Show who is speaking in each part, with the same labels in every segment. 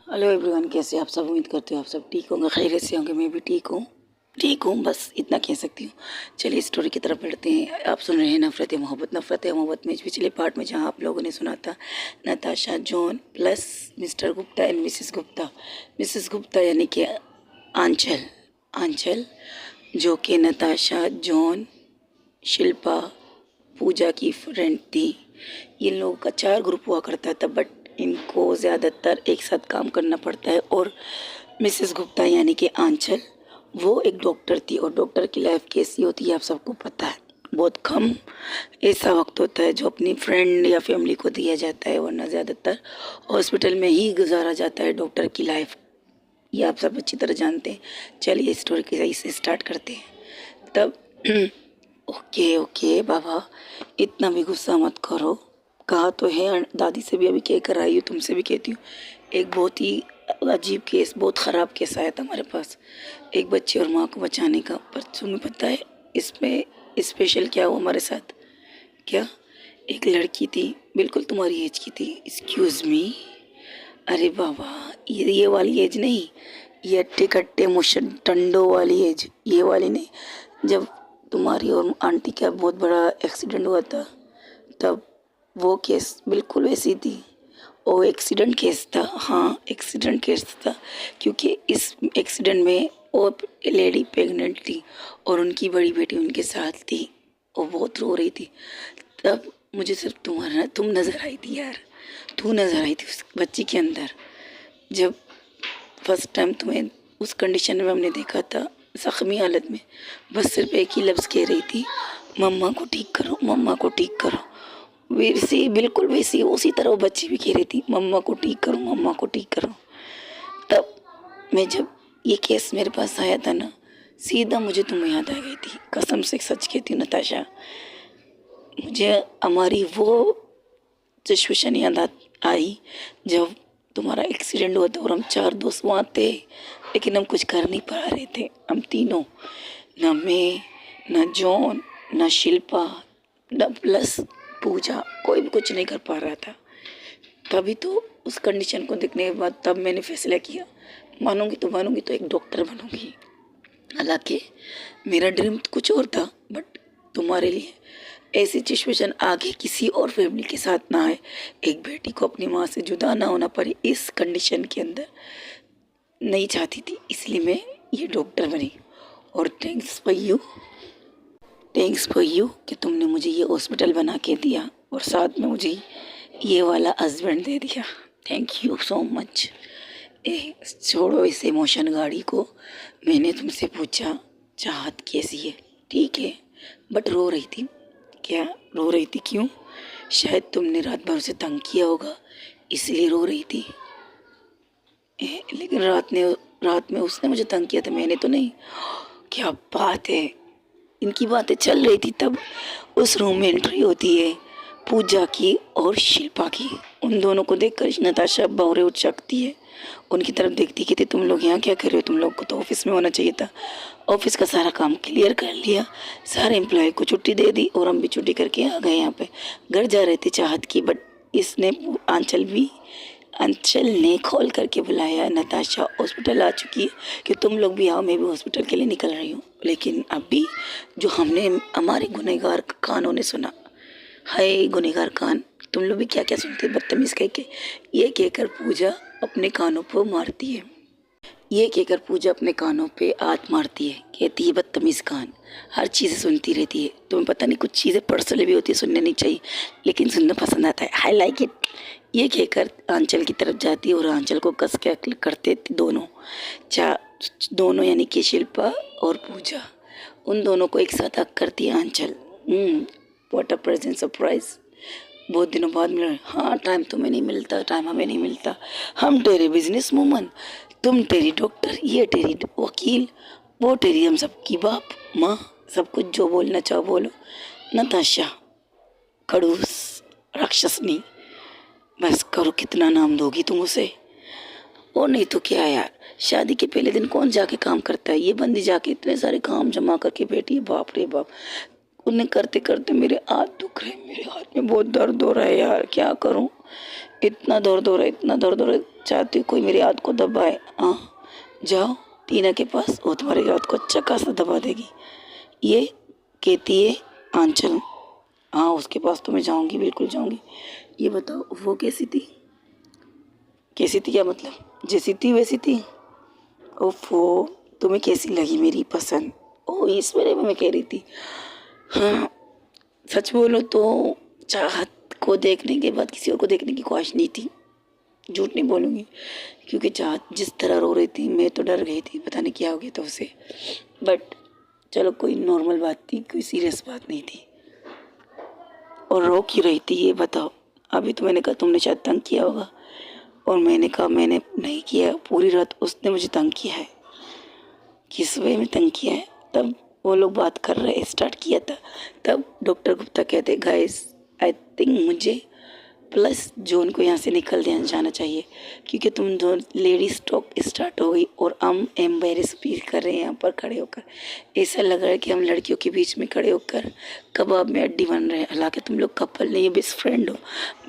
Speaker 1: Hello everyone, कैसे आप सब? उम्मीद करते हो आप सब ठीक होंगे, खैरियत से होंगे। मैं भी ठीक हूँ, बस इतना कह सकती हूँ। चलिए स्टोरी की तरफ बढ़ते हैं। आप सुन रहे हैं नफरत है मोहब्बत में पिछले पार्ट में, जहाँ आप लोगों ने सुना था Natasha John plus mister Gupta and Mrs Gupta यानी कि आंचल आंचल जो कि नताशा जॉन शिल्पा पूजा की फ्रेंड थी। इन लोगों का 4 ग्रुप हुआ करता था, बट इनको ज़्यादातर एक साथ काम करना पड़ता है। और मिसेस गुप्ता यानी कि आंचल, वो एक डॉक्टर थी, और डॉक्टर की लाइफ कैसी होती है आप सबको पता है। बहुत कम ऐसा वक्त होता है जो अपनी फ्रेंड या फैमिली को दिया जाता है, वरना ज़्यादातर हॉस्पिटल में ही गुजारा जाता है डॉक्टर की लाइफ। ये आप सब अच्छी तरह जानते हैं। चलिए स्टोरी के सही से स्टार्ट करते हैं तब। ओके ओके बाबा, इतना भी गुस्सा मत करो। कहा तो है, दादी से भी अभी कह कर आई हूँ, तुमसे भी कहती हूँ। एक बहुत ही अजीब केस, बहुत ख़राब केस आया था हमारे पास, एक बच्चे और माँ को बचाने का। पर तुम्हें पता है इसमें स्पेशल क्या हुआ हमारे साथ? क्या? एक लड़की थी, बिल्कुल तुम्हारी एज की थी। Excuse me. अरे बाबा, ये वाली एज नहीं, ये अट्टे कट्टे मुशन टंडो वाली एज, ये वाली नहीं। जब तुम्हारी और आंटी का बहुत बड़ा एक्सीडेंट हुआ था, तब वो केस बिल्कुल वैसी थी। वो एक्सीडेंट केस था, हाँ एक्सीडेंट केस था, क्योंकि इस एक्सीडेंट में वो लेडी प्रेग्नेंट थी और उनकी बड़ी बेटी उनके साथ थी। वो बहुत रो रही थी। तब मुझे सिर्फ तुम नज़र आई थी यार, तू नज़र आई थी उस बच्ची के अंदर। जब फर्स्ट टाइम तुम्हें उस कंडीशन में हमने देखा था, ज़ख्मी हालत में, बस सिर्फ एक ही लफ्ज़ कह रही थी, मम्मा को ठीक करो, मम्मा को ठीक करो। वैसे बिल्कुल वैसी उसी तरह वो बच्ची भी कह रही थी, मम्मा को ठीक करो, मम्मा को ठीक करो। तब मैं जब ये केस मेरे पास आया था ना, सीधा मुझे तुम याद आ गई थी। कसम से सच कहती हूँ नताशा, मुझे हमारी वो सिचुएशन याद आई जब तुम्हारा एक्सीडेंट हुआ था और हम 4 दोस्त वहाँ थे, लेकिन हम कुछ कर नहीं पा रहे थे। हम तीनों, ना मैं, ना जॉन, ना शिल्पा, ना प्लस पूजा, कोई भी कुछ नहीं कर पा रहा था। तभी तो उस कंडीशन को देखने के बाद तब मैंने फैसला किया, मानूंगी तो एक डॉक्टर बनूंगी। हालांकि मेरा ड्रीम तो कुछ और था, बट तुम्हारे लिए ऐसी सिचुएशन आगे किसी और फैमिली के साथ ना आए, एक बेटी को अपनी माँ से जुदा ना होना पड़े, इस कंडीशन के अंदर नहीं चाहती थी, इसलिए मैं ये डॉक्टर बनी। और थैंक्स फॉर यू कि तुमने मुझे ये हॉस्पिटल बना के दिया और साथ में मुझे ये वाला हस्बैंड दे दिया। Thank you so much. छोड़ो इस इमोशन गाड़ी को। मैंने तुमसे पूछा चाहत कैसी है, ठीक है, बट रो रही थी। क्या रो रही थी? क्यों? शायद तुमने रात भर उसे तंग किया होगा, इसलिए रो रही थी। लेकिन रात में उसने मुझे तंग किया था, मैंने तो नहीं। क्या बात है! इनकी बातें चल रही थी तब उस रूम में एंट्री होती है पूजा की और शिल्पा की। उन दोनों को देखकर नताशा भौरे उछलती है, उनकी तरफ देखती कहती, तुम लोग यहाँ क्या कर रहे हो? तुम लोग को तो ऑफिस में होना चाहिए था। ऑफिस का सारा काम क्लियर कर लिया, सारे एम्प्लॉय को छुट्टी दे दी और हम भी छुट्टी करके आ गए। यहाँ पे घर जा रहे थे चाहत की, बट इसने आंचल ने कॉल करके बुलाया, नताशा हॉस्पिटल आ चुकी है कि तुम लोग भी आओ, मैं भी हॉस्पिटल के लिए निकल रही हूँ। लेकिन अभी जो हमने हमारे गुनहगार कानों ने सुना, हाय गुनहगार कान, तुम लोग भी क्या क्या सुनते, बदतमीज़ कह के, ये कहकर पूजा अपने कानों पर मारती है। ये कहकर पूजा अपने कानों पे हाथ मारती है, कहती है बदतमीज़ कान, हर चीज़ सुनती रहती है। तुम्हें पता नहीं, कुछ चीज़ें पर्सनल भी होती है, सुनने नहीं चाहिए, लेकिन सुनना पसंद आता है। I like it. ये कहकर आंचल की तरफ जाती है और आंचल को कस के अकल करते थे दोनों यानी कि शिल्पा और पूजा, उन दोनों को एक साथ हक करती है Anchal. What a present surprise! बहुत दिनों बाद मिल रहे। हाँ, टाइम तुम्हें नहीं मिलता, टाइम हमें नहीं मिलता। हम तेरे बिजनेस वूमन, तुम तेरी डॉक्टर, ये तेरी वकील, वो तेरी हम सबकी बाप माँ, सब कुछ जो बोलना चाहो बोलो। नताशा खड़ूस राक्षसनी, बस करो, कितना नाम दोगी तुम उसे? और नहीं तो क्या यार, शादी के पहले दिन कौन जाके काम करता है? ये बंदी जाके इतने सारे काम जमा करके बैठी है, बाप रे बाप। उन्हें करते करते मेरे हाथ दुख रहे, मेरे हाथ में बहुत दर्द हो रहा है यार, क्या करूं? इतना दर्द हो रहा है, इतना दर्द हो रहा है, चाहती हूँ कोई मेरी हाथ को दबाए। हाँ, जाओ टीना के पास, वो तुम्हारे हाथ को अच्छा खासा दबा देगी। ये कहती है आंचल। हाँ, उसके पास तो मैं जाऊँगी, बिल्कुल जाऊँगी। ये बताओ वो कैसी थी? कैसी थी क्या मतलब? जैसी थी वैसी थी? ओफो, तुम्हें कैसी लगी मेरी पसंद? ओ, इस बारे में मैं कह रही थी। हाँ, सच बोलो तो चाहत को देखने के बाद किसी और को देखने की ख्वाहिश नहीं थी, झूठ नहीं बोलूँगी, क्योंकि चाहत जिस तरह रो रही थी मैं तो डर गई थी, पता नहीं क्या हो गया था उसे। बट चलो कोई नॉर्मल बात थी, कोई सीरियस बात नहीं थी। और रो क्यों रही थी ये बताओ? अभी तो मैंने कहा तुमने शायद तंग किया होगा, और मैंने कहा मैंने नहीं किया, पूरी रात उसने मुझे तंग किया है। किस वे में तंग किया है? तब वो लोग बात कर रहे स्टार्ट किया था, तब डॉक्टर गुप्ता कहते गाइस आई थिंक मुझे प्लस जोन को यहाँ से निकल जाना चाहिए, क्योंकि तुम दो लेडीज टॉक स्टार्ट हो गई और हम एम्बेरस भी कर रहे हैं यहाँ पर खड़े होकर। ऐसा लग रहा है कि हम लड़कियों के बीच में खड़े होकर कबाब में अड्डी बन रहे हैं, हालांकि तुम लोग कपल नहीं, बेस्ट फ्रेंड हो,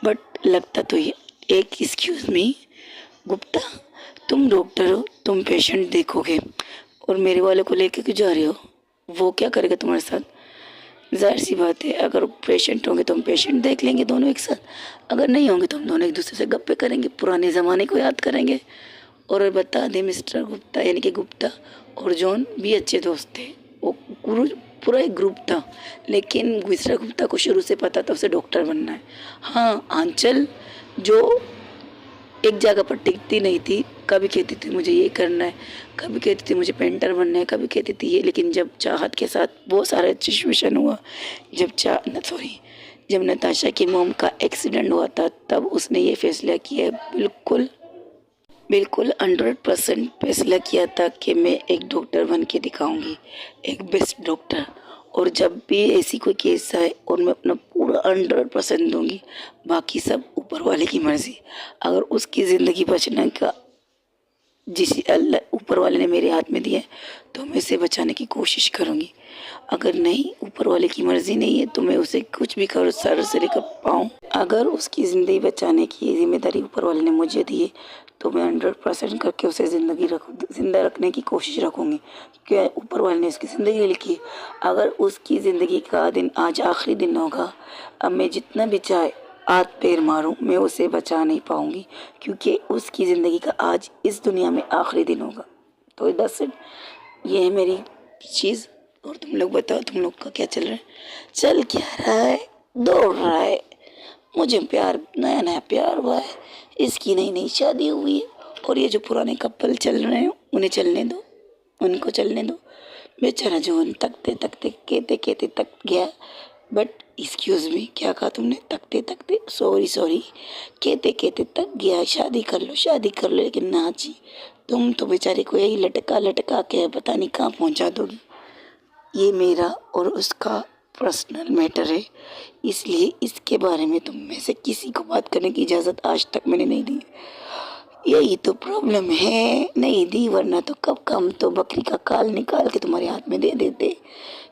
Speaker 1: बट लगता तो ये। एक एक्सक्यूज़ मी गुप्ता, तुम डॉक्टर हो, तुम पेशेंट देखोगे और मेरे वाले को लेके क्यों जा रहे हो? वो क्या करेगा तुम्हारे साथ? ज़ाहिर सी बात है, अगर पेशेंट होंगे तो हम पेशेंट देख लेंगे दोनों एक साथ, अगर नहीं होंगे तो हम दोनों एक दूसरे से गप्पे करेंगे, पुराने ज़माने को याद करेंगे। और बता दें मिस्टर गुप्ता यानी कि गुप्ता और जॉन भी अच्छे दोस्त थे, वो पूरा एक ग्रुप था, लेकिन मिस्टर गुप्ता को शुरू से पता था उसे डॉक्टर बनना है। हाँ, आंचल जो एक जगह पर टिकती नहीं थी, कभी कहती थी मुझे ये करना है, कभी कहती थी मुझे पेंटर बनना है, कभी कहती थी ये, लेकिन जब चाहत के साथ बहुत सारा सिचुएशन हुआ, जब नताशा की मॉम का एक्सीडेंट हुआ था, तब उसने ये फैसला किया, बिल्कुल बिल्कुल 100% फैसला किया था कि मैं एक डॉक्टर बन के दिखाऊंगी, एक बेस्ट डॉक्टर। और जब भी ऐसी कोई केस आए और मैं अपना पूरा 100% दूंगी, बाकी सब ऊपर वाले की मर्ज़ी। अगर उसकी ज़िंदगी बचने का जिस अल्लाह ऊपर वाले ने मेरे हाथ में दिया है तो मैं उसे बचाने की कोशिश करूँगी। अगर नहीं, ऊपर वाले की मर्ज़ी नहीं है तो मैं उसे कुछ भी करूँ, सर से लेकर पाऊँ। अगर उसकी ज़िंदगी बचाने की जिम्मेदारी ऊपर वाले ने मुझे दी है तो मैं 100% करके उसे ज़िंदा रखने की कोशिश रखूँगी, क्योंकि ऊपर वाले ने उसकी ज़िंदगी लिखी है। अगर उसकी ज़िंदगी का दिन आज आखिरी दिन होगा, अब मैं जितना भी चाहे हाथ पैर मारूं, मैं उसे बचा नहीं पाऊंगी, क्योंकि उसकी ज़िंदगी का आज इस दुनिया में आखिरी दिन होगा। तो दस ये है मेरी चीज़। और तुम लोग बताओ, तुम लोग का क्या चल रहा है? चल क्या रहा है? दौड़ रहा है। मुझे प्यार, नया नया प्यार हुआ है, इसकी नई नई शादी हुई है, और ये जो पुराने कपल चल रहे हैं उन्हें चलने दो, उनको चलने दो। बेचारा जवान तकते तकते कहते कहते तक गया। बट एक्सक्यूज़ मी, क्या कहा तुमने? तकते तकते, सॉरी कहते कहते तक गया। शादी कर लो, शादी कर लो, लेकिन ना जी, तुम तो बेचारे को यही लटका लटका के पता नहीं कहाँ पहुँचा दोगी। ये मेरा और उसका पर्सनल मैटर है, इसलिए इसके बारे में तुम में से किसी को बात करने की इजाज़त आज तक मैंने नहीं दी। यही तो प्रॉब्लम है, नहीं दी, वरना तो कब कम तो बकरी का काल निकाल के तुम्हारे हाथ में दे देते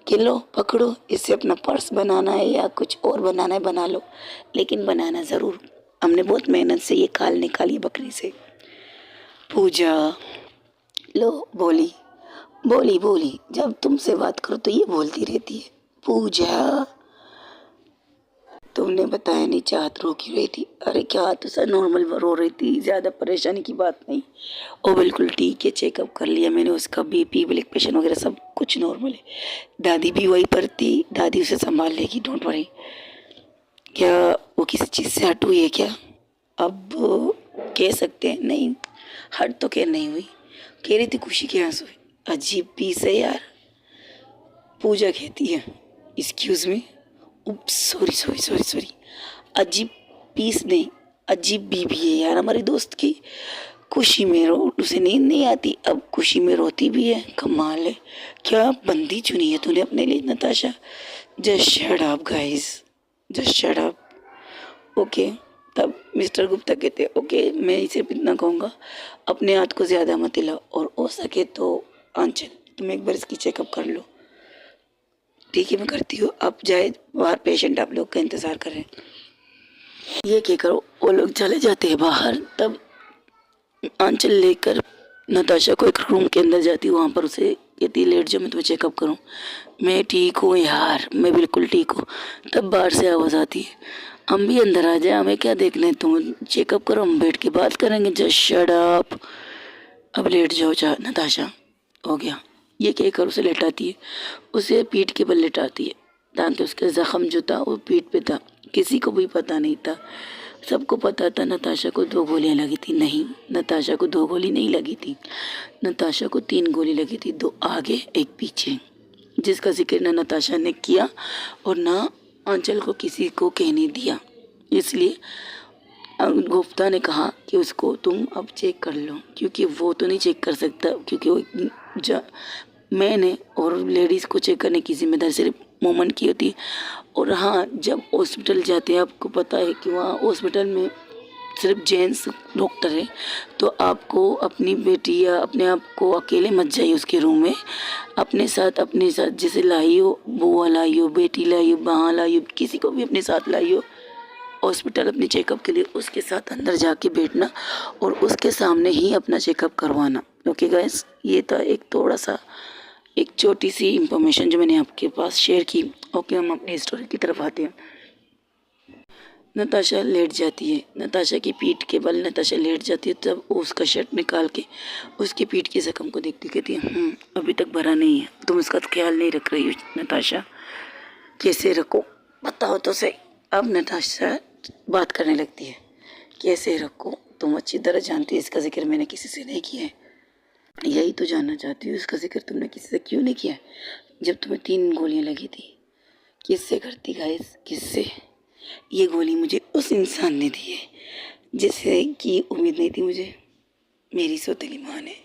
Speaker 1: कि लो पकड़ो, इससे अपना पर्स बनाना है या कुछ और बनाना है बना लो, लेकिन बनाना ज़रूर। हमने बहुत मेहनत से ये काल निकाली बकरी से। पूजा लो बोली बोली बोली, जब तुमसे बात करो तो ये बोलती रहती है पूजा। तुमने बताया नहीं चाहत रो क्यों रही थी? अरे क्या, तो सर नॉर्मल रो रही थी, ज़्यादा परेशानी की बात नहीं। ओ बिल्कुल ठीक है, चेकअप कर लिया मैंने उसका, बीपी ब्लड प्रेशर वगैरह सब कुछ नॉर्मल है। दादी भी वहीं पर थी, दादी उसे संभाल लेगी, डोंट वरी। क्या वो किसी चीज़ से हट हुई है क्या? अब कह सकते हैं नहीं, हट तो कह नहीं हुई, कह रही थी खुशी के आंसू। अजीब पीस है यार, पूजा कहती है। एक्सक्यूज़ मी, सॉरी, अजीब पीस नहीं, अजीब बीबी है यार हमारी दोस्त की। खुशी में रो, उसे नींद नहीं आती, अब खुशी में रोती भी है, कमाल है। क्या बंदी चुनी है तूने अपने लिए Natasha? Just shut up guys, just shut up. Okay, तब मिस्टर गुप्ता कहते ओके, मैं इसे इतना कहूँगा, अपने हाथ को ज़्यादा मत हिलाओ, और हो सके तो आंचल तुम एक बार इसकी चेकअप कर लो। ठीक है, मैं करती हूँ। आप जाए, बाहर पेशेंट आप लोग का इंतज़ार कर रहे हैं। ये क्या करो, वो लोग चले जाते हैं बाहर, तब आंचल लेकर नताशा को एक रूम के अंदर जाती है। वहाँ पर उसे कहती लेट जाओ, मैं तुम्हें चेकअप करूँ। मैं ठीक हूँ यार, मैं बिल्कुल ठीक हूँ। तब बाहर से आवाज़ आती है, हम भी अंदर आ जाए, हमें क्या देखना है, तुम चेकअप करो, हम बैठ के बात करेंगे। जस्ट शट अप, अब लेट जाओ नताशा, हो गया। ये कहकर उसे लेटाती है, उसे पीठ के बल लेटाती है ताकि उसका ज़ख़म जो था वो पीठ पे था। किसी को भी पता नहीं था, सबको पता था नताशा को 2 गोलियां लगी थी। नहीं, नताशा को 2 गोली नहीं लगी थी, नताशा को 3 गोली लगी थी, 2 आगे 1 पीछे, जिसका जिक्र ना नताशा ने किया और ना आंचल को किसी को कहने दिया। इसलिए गुप्ता ने कहा कि उसको तुम अब चेक कर लो, क्योंकि वो तो नहीं चेक कर सकता, क्योंकि वो मैंने और लेडीज़ को चेक करने की जिम्मेदारी सिर्फ मोमन की होती है। और हाँ, जब हॉस्पिटल जाते हैं, आपको पता है कि वहाँ हॉस्पिटल में सिर्फ जेंट्स डॉक्टर है, तो आपको अपनी बेटी या अपने आप को अकेले मत जाइए उसके रूम में। अपने साथ जैसे लाई हो, बुआ लाई हो, बेटी लाई हो, बहाँ लाई हो, किसी को भी अपने साथ लाई हो हॉस्पिटल अपने चेकअप के लिए, उसके साथ अंदर जाके बैठना और उसके सामने ही अपना चेकअप करवाना। ओके गाइस, ये था एक छोटी सी इंफॉर्मेशन जो मैंने आपके पास शेयर की। ओके, हम अपनी स्टोरी की तरफ आते हैं। नताशा लेट जाती है, नताशा की पीठ के बल नताशा लेट जाती है। तब वो उसका शर्ट निकाल के उसकी पीठ के जख्म को देखती, कहती है अभी तक भरा नहीं है, तुम इसका ख्याल नहीं रख रही हो नताशा, कैसे रखो बताओ तो सही। अब नताशा बात करने लगती है, कैसे रखो, तुम अच्छी तरह जानती है इसका जिक्र मैंने किसी से नहीं किया है। यही तो जानना चाहती हूँ, इसका जिक्र तुमने किसी से क्यों नहीं किया? जब तुम्हें 3 गोलियां लगी थी, किससे करती गाइस, किससे? ये गोली मुझे उस इंसान ने दी है जिससे कि उम्मीद नहीं थी मुझे, मेरी सौतेली माँ ने।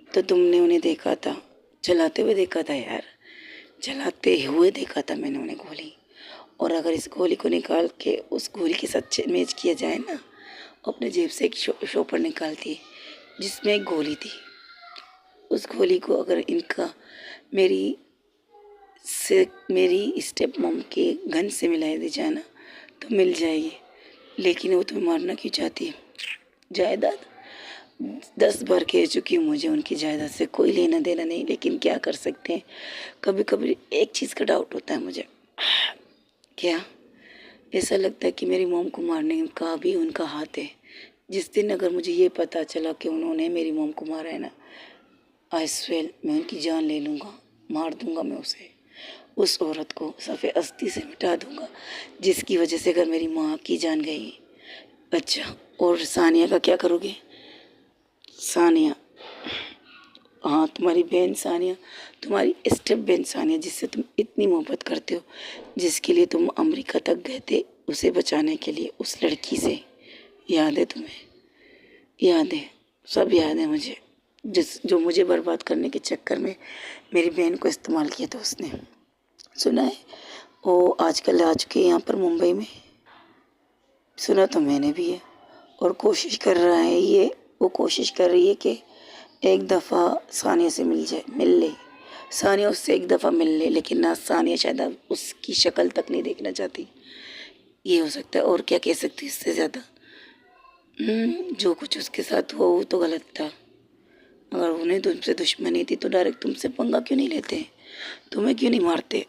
Speaker 1: तो तुमने उन्हें देखा था, चलाते हुए देखा था यार, चलाते हुए देखा था मैंने उन्हें गोली। और अगर इस गोली को निकाल के उस गोली के साथ मैच किया जाए ना, अपने जेब से एक शॉपर निकालती जिसमें एक गोली थी, उस गोली को अगर इनका मेरी स्टेप मॉम के गन से मिला दी जाए ना, तो मिल जाएगी। लेकिन वो तुम्हें मारना क्यों चाहती है? जायदाद 10 बार कह चुकी हूँ, मुझे उनकी जायदाद से कोई लेना देना नहीं, लेकिन क्या कर सकते हैं, कभी कभी एक चीज़ का डाउट होता है मुझे। क्या ऐसा लगता है कि मेरी मॉम को मारने का भी उनका हाथ है? जिस दिन अगर मुझे ये पता चला कि उन्होंने मेरी मॉम को मारा है ना, आई स्वेल मैं उनकी जान ले लूँगा, मार दूँगा मैं उसे, उस औरत को सफ़े अस्थि से मिटा दूँगा, जिसकी वजह से अगर मेरी माँ की जान गई। अच्छा, और सानिया का क्या करोगे? सानिया, हाँ, तुम्हारी बहन सानिया, तुम्हारी स्टेप बहन सानिया, जिससे तुम इतनी मोहब्बत करते हो, जिसके लिए तुम अमेरिका तक गए थे उसे बचाने के लिए, उस लड़की से, याद है तुम्हें? याद है, सब याद है मुझे, जो मुझे बर्बाद करने के चक्कर में मेरी बहन को इस्तेमाल किया था उसने। सुना है वो आजकल आ चुके हैं यहाँ पर मुंबई में, सुना तो मैंने भी है। और कोशिश कर रहा है वो कोशिश कर रही है कि एक दफ़ा सानिया से मिल ले, सानिया उससे एक दफ़ा मिल ले, लेकिन ना सानिया शायद अब उसकी शक्ल तक नहीं देखना चाहती। ये हो सकता है, और क्या कह सकती है इससे ज़्यादा। जो कुछ उसके साथ हुआ वो तो गलत था। अगर उन्हें तुमसे दुश्मनी थी तो डायरेक्ट तुमसे पंगा क्यों नहीं लेते, तुम्हें क्यों नहीं मारते?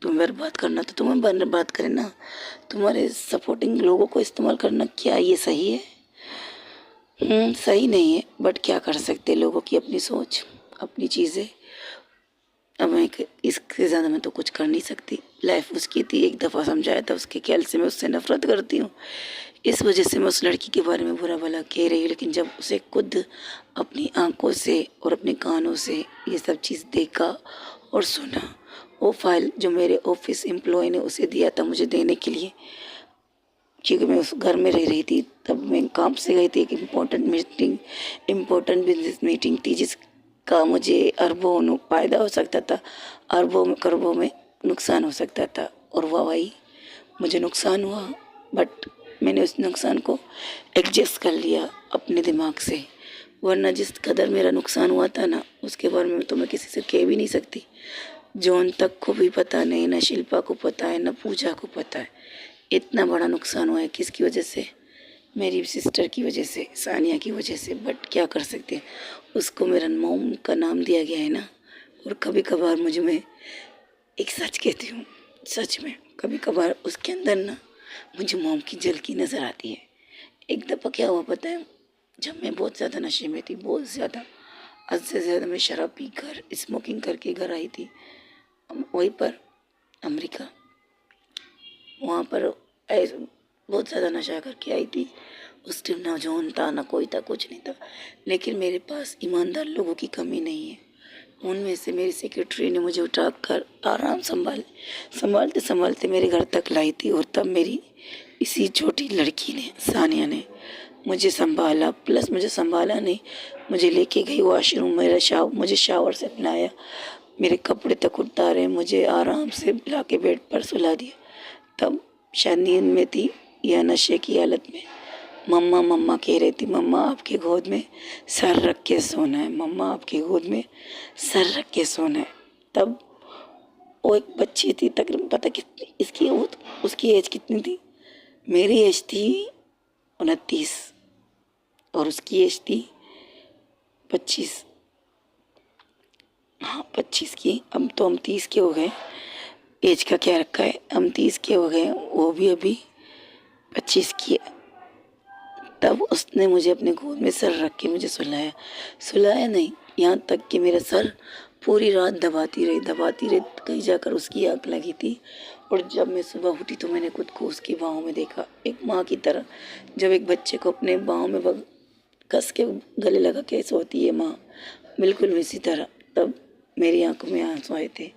Speaker 1: तुम्हें बर्बाद करना तो तुम्हें बर्बाद करें ना, तुम्हारे सपोर्टिंग लोगों को इस्तेमाल करना क्या ये सही है? सही नहीं है, बट क्या कर सकते, लोगों की अपनी सोच, अपनी चीज़ें। अब मैं इससे ज़्यादा मैं तो कुछ कर नहीं सकती। लाइफ उसकी थी, एक दफ़ा समझाया था उसके ख्याल से मैं उससे नफ़रत करती हूँ, इस वजह से मैं उस लड़की के बारे में बुरा भला कह रही हूँ। लेकिन जब उसे खुद अपनी आंखों से और अपने कानों से ये सब चीज़ देखा और सुना, वो फाइल जो मेरे ऑफिस एम्प्लॉय ने उसे दिया था मुझे देने के लिए, क्योंकि मैं उस घर में रह रही थी, तब मैं काम से गई थी, एक इम्पोर्टेंट बिजनेस मीटिंग थी, जिसका मुझे अरबों फ़ायदा हो सकता था, अरबों करबों में नुकसान हो सकता था। और वाह भाई, मुझे नुकसान हुआ, बट मैंने उस नुकसान को एडजस्ट कर लिया अपने दिमाग से। वरना जिस कदर मेरा नुकसान हुआ था ना, उसके बारे में तो मैं किसी से कह भी नहीं सकती। जॉन तक को भी पता नहीं, ना शिल्पा को पता है, ना पूजा को पता है। इतना बड़ा नुकसान हुआ है किसकी वजह से, मेरी सिस्टर की वजह से, सानिया की वजह से। बट क्या कर सकते हैं, उसको मेरा मोम का नाम दिया गया है ना। और कभी कभार मैं एक सच कहती हूँ, सच में कभी कभार उसके अंदर ना मुझे मोम की झलकी नज़र आती है। एक दफ़ा क्या हुआ पता है, जब मैं बहुत ज़्यादा नशे में थी, बहुत ज़्यादा, हद से ज़्यादा मैं शराब पी कर स्मोकिंग करके घर आई थी। वहीं पर अमेरिका, वहाँ पर बहुत ज़्यादा नशा करके आई थी। उस टाइम ना जॉन था, ना कोई था, कुछ नहीं था। लेकिन मेरे पास ईमानदार लोगों की कमी नहीं है। उनमें से मेरी सेक्रेटरी ने मुझे उठाकर आराम संभालते संभालते मेरे घर तक लाई थी। और तब मेरी इसी छोटी लड़की ने, सानिया ने मुझे संभाला। प्लस मुझे संभाला नहीं, मुझे लेके गई वॉशरूम, मुझे शावर से नहलाया, मेरे कपड़े तक उतारे, मुझे आराम से ला के बेड पर सुला दिया। तब शायद नींद में थी या नशे की हालत में, मम्मा मम्मा कह रही थी, मम्मा आपके गोद में सर रख के सोना है, मम्मा आपके गोद में सर रख के सोना है। तब वो एक बच्ची थी, तकरीबन पता कितनी इसकी उसकी एज कितनी थी, मेरी एज थी 29 और उसकी एज थी 25। हाँ 25 की। अब तो हम 30 के हो गए, एज का क्या रखा है, हम 30 के हो गए, वो भी अभी 25 की है। तब उसने मुझे अपने गोद में सर रख के मुझे सुलाया नहीं, यहाँ तक कि मेरा सर पूरी रात दबाती रही। कहीं जाकर उसकी आँख लगी थी। और जब मैं सुबह उठी तो मैंने खुद को उसकी बाहों में देखा, एक माँ की तरह। जब एक बच्चे को अपने बाहों में कस के गले लगा के सोती है माँ, बिल्कुल उसी तरह। तब मेरी आंखों में आंसू आए थे।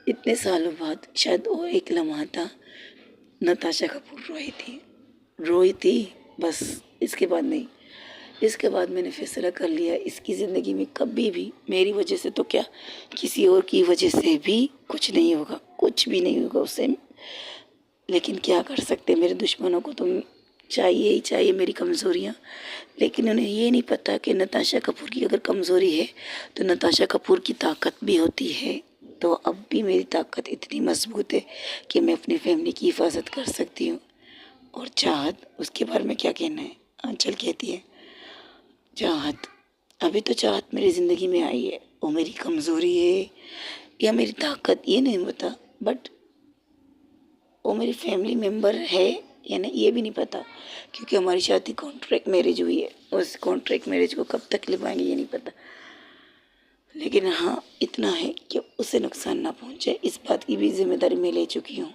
Speaker 1: इतने सालों बाद शायद वो एक लम्हा था। नताशा कपूर रोई थी बस, इसके बाद नहीं। इसके बाद मैंने फैसला कर लिया, इसकी ज़िंदगी में कभी भी मेरी वजह से तो क्या, किसी और की वजह से भी कुछ नहीं होगा, कुछ भी नहीं होगा उससे। लेकिन क्या कर सकते, मेरे दुश्मनों को तो चाहिए ही चाहिए मेरी कमज़ोरियाँ। लेकिन उन्हें ये नहीं पता कि नताशा कपूर की अगर कमज़ोरी है तो नताशा कपूर की ताकत भी होती है। तो अब भी मेरी ताकत इतनी मजबूत है कि मैं अपनी फैमिली की हिफाजत कर सकती हूँ। और चाहत, उसके बारे में क्या कहना है। आंचल कहती है, चाहत, अभी तो चाहत मेरी ज़िंदगी में आई है, वो मेरी कमज़ोरी है या मेरी ताकत ये नहीं पता, बट वो मेरी फैमिली मेम्बर है या नहीं ये भी नहीं पता, क्योंकि हमारी शादी कॉन्ट्रैक्ट मैरिज हुई है। उस कॉन्ट्रैक्ट मैरिज को कब तक निभाएंगे ये नहीं पता। लेकिन हाँ इतना है कि उसे नुकसान ना पहुँचे, इस बात की भी जिम्मेदारी मैं ले चुकी हूँ।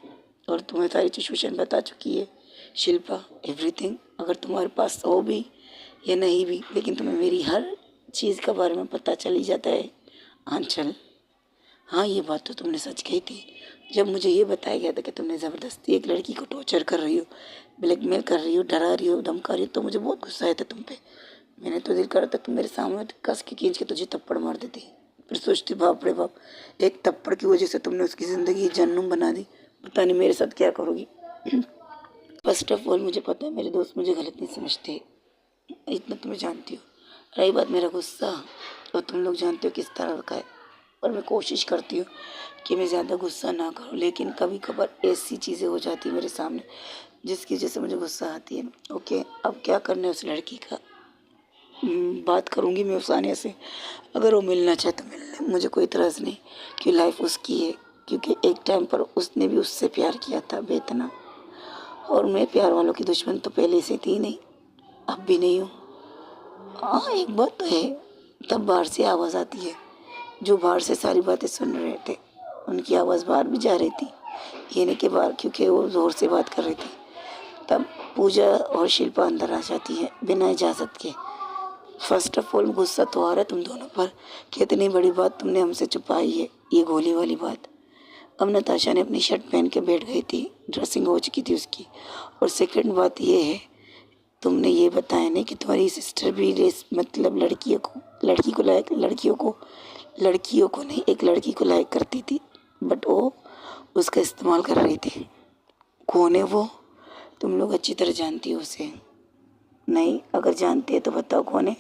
Speaker 1: और तुम्हें सारी सिचुएशन बता चुकी है शिल्पा, एवरीथिंग। अगर तुम्हारे पास हो भी या नहीं भी, लेकिन तुम्हें मेरी हर चीज़ के बारे में पता चल ही जाता है। आंचल, हाँ ये बात तो तुमने सच कही थी। जब मुझे ये बताया गया था कि तुमने ज़बरदस्ती एक लड़की को टॉर्चर कर रही हो, ब्लैकमेल कर रही हो, डरा रही हो, धमका रही हो, तो मुझे बहुत गुस्सा आया था तुम पे। मैंने तो दिल करा था तुम मेरे सामने कस के खींच के तुझे थप्पड़ मार देती। फिर सोचती बाप रे बाप, एक थप्पड़ की वजह से तुमने उसकी ज़िंदगी जहन्नुम बना दी, पता नहीं मेरे साथ क्या करोगी। फर्स्ट ऑफ ऑल मुझे पता है मेरे दोस्त मुझे गलत नहीं समझते, इतना तुम्हें जानती हो। रही बात मेरा गुस्सा, और तुम लोग जानते हो किस तरह का है। और मैं कोशिश करती हूँ कि मैं ज़्यादा गुस्सा ना करूँ, लेकिन कभी कभार ऐसी चीज़ें हो जाती है मेरे सामने जिसकी वजह से मुझे गुस्सा आती है। ओके, अब क्या करना है उस लड़की का, बात करूँगी मैं उस आने से। अगर वो मिलना चाहे तो मिल ले, मुझे कोई इतराज़ नहीं, कि लाइफ उसकी है। क्योंकि एक टाइम पर उसने भी उससे प्यार किया था बेतना, और मैं प्यार वालों की दुश्मन तो पहले से थी नहीं, अब भी नहीं हूँ। हाँ एक बात तो है, तब बाहर से आवाज़ आती है, जो बाहर से सारी बातें सुन रहे थे उनकी आवाज़ बाहर भी जा रही थी, ये नहीं कि बाहर, क्योंकि वो ज़ोर से बात कर रही थी। तब पूजा और शिल्पा अंदर आ जाती है बिना इजाज़त के। फर्स्ट ऑफ ऑल गुस्सा तो आ रहा है तुम दोनों पर कि इतनी बड़ी बात तुमने हमसे छुपाई है, ये गोली वाली बात। अब नताशा ने अपनी शर्ट पहन के बैठ गई थी, ड्रेसिंग हो चुकी थी उसकी। और सेकंड बात ये है, तुमने ये बताया नहीं कि तुम्हारी सिस्टर भी मतलब लड़कियों को नहीं, एक लड़की को लाइक करती थी, बट वो उसका इस्तेमाल कर रही थी। कौन है वो, तुम लोग अच्छी तरह जानती हो उसे? नहीं, अगर जानती है तो बताओ कौन है।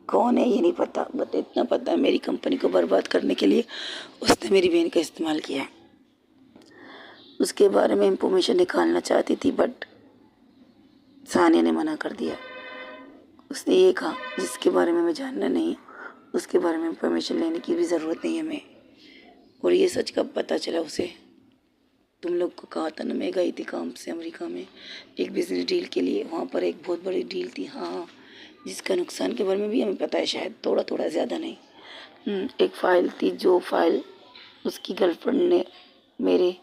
Speaker 1: कौन है ये नहीं पता, बट इतना पता है मेरी कंपनी को बर्बाद करने के लिए उसने मेरी बहन का इस्तेमाल किया है। उसके बारे में इंफॉर्मेशन निकालना चाहती थी, बट सानिया ने मना कर दिया। उसने ये कहा जिसके बारे में मैं जानना नहीं, उसके बारे में इंफॉर्मेशन लेने की भी ज़रूरत नहीं है हमें। और ये सच कब पता चला उसे? तुम लोग को कहा था ना, मैं गई थी काम से अमेरिका में एक बिजनेस डील के लिए। वहाँ पर एक बहुत बड़ी डील थी, हाँ, जिसका नुकसान के बारे में भी हमें पता है, शायद थोड़ा थोड़ा, ज़्यादा नहीं। एक फ़ाइल थी, जो फाइल उसकी गर्लफ्रेंड ने मेरे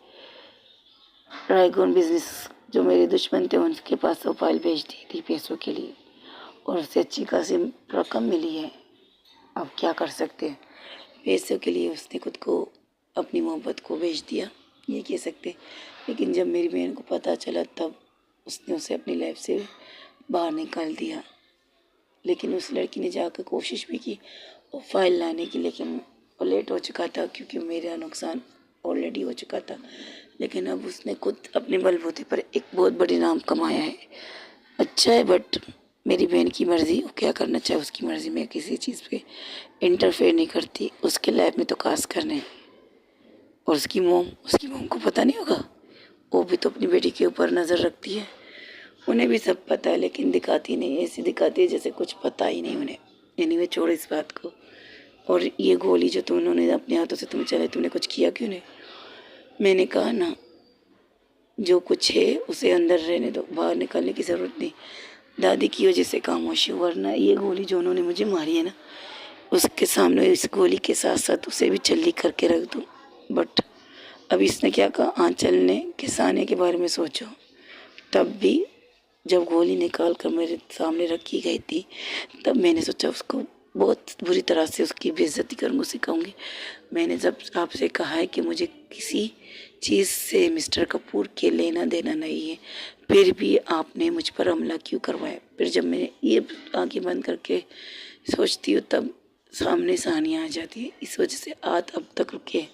Speaker 1: रायगोन बिजनेस, जो मेरे दुश्मन थे, उनके पास वो फाइल भेज दी थी पैसों के लिए, और उससे अच्छी खासी रकम मिली है। अब क्या कर सकते हैं, पैसों के लिए उसने खुद को, अपनी मोहब्बत को बेच दिया, ये कह सकते। लेकिन जब मेरी बहन को पता चला, तब उसने उसे अपनी लाइफ से बाहर निकाल दिया। लेकिन उस लड़की ने जाकर कोशिश भी की वो फाइल लाने की, लेकिन वो लेट हो चुका था, क्योंकि मेरा नुकसान ऑलरेडी हो चुका था। लेकिन अब उसने खुद अपने बलबूते पर एक बहुत बड़ी नाम कमाया है। अच्छा है, बट मेरी बहन की मर्ज़ी, वो क्या करना चाहे उसकी मर्ज़ी, मैं किसी चीज़ पे इंटरफेयर नहीं करती। उसके लाइफ में तो खास करने। और उसकी मोम को पता नहीं होगा, वो भी तो अपनी बेटी के ऊपर नज़र रखती है। उन्हें भी सब पता है, लेकिन दिखाती नहीं, ऐसी दिखाती है जैसे कुछ पता ही नहीं उन्हें। एनीवे, छोड़ इस बात को। और ये गोली जो उन्होंने अपने हाथों से तुम्हें चलाई, तुमने कुछ किया क्यों नहीं? मैंने कहा ना, जो कुछ है उसे अंदर रहने दो, बाहर निकालने की ज़रूरत नहीं। दादी की वजह से खामोशी, वरना ये गोली जो उन्होंने मुझे मारी है ना, उसके सामने इस गोली के साथ साथ उसे भी चल्ली करके रख दूँ। बट अब इसने क्या कहा, आंचल ने किसाने के बारे में सोचो। तब भी जब गोली निकाल कर मेरे सामने रखी गई थी, तब मैंने सोचा उसको बहुत बुरी तरह से उसकी बेइज्जती करूँगी, सिखाऊंगी। मैंने जब आपसे कहा है कि मुझे किसी चीज़ से मिस्टर कपूर के लेना देना नहीं है, फिर भी आपने मुझ पर हमला क्यों करवाया? फिर जब मैं ये आंखें बंद करके सोचती हूँ, तब सामने सानिया आ जाती है। इस वजह से आज अब तक रुके,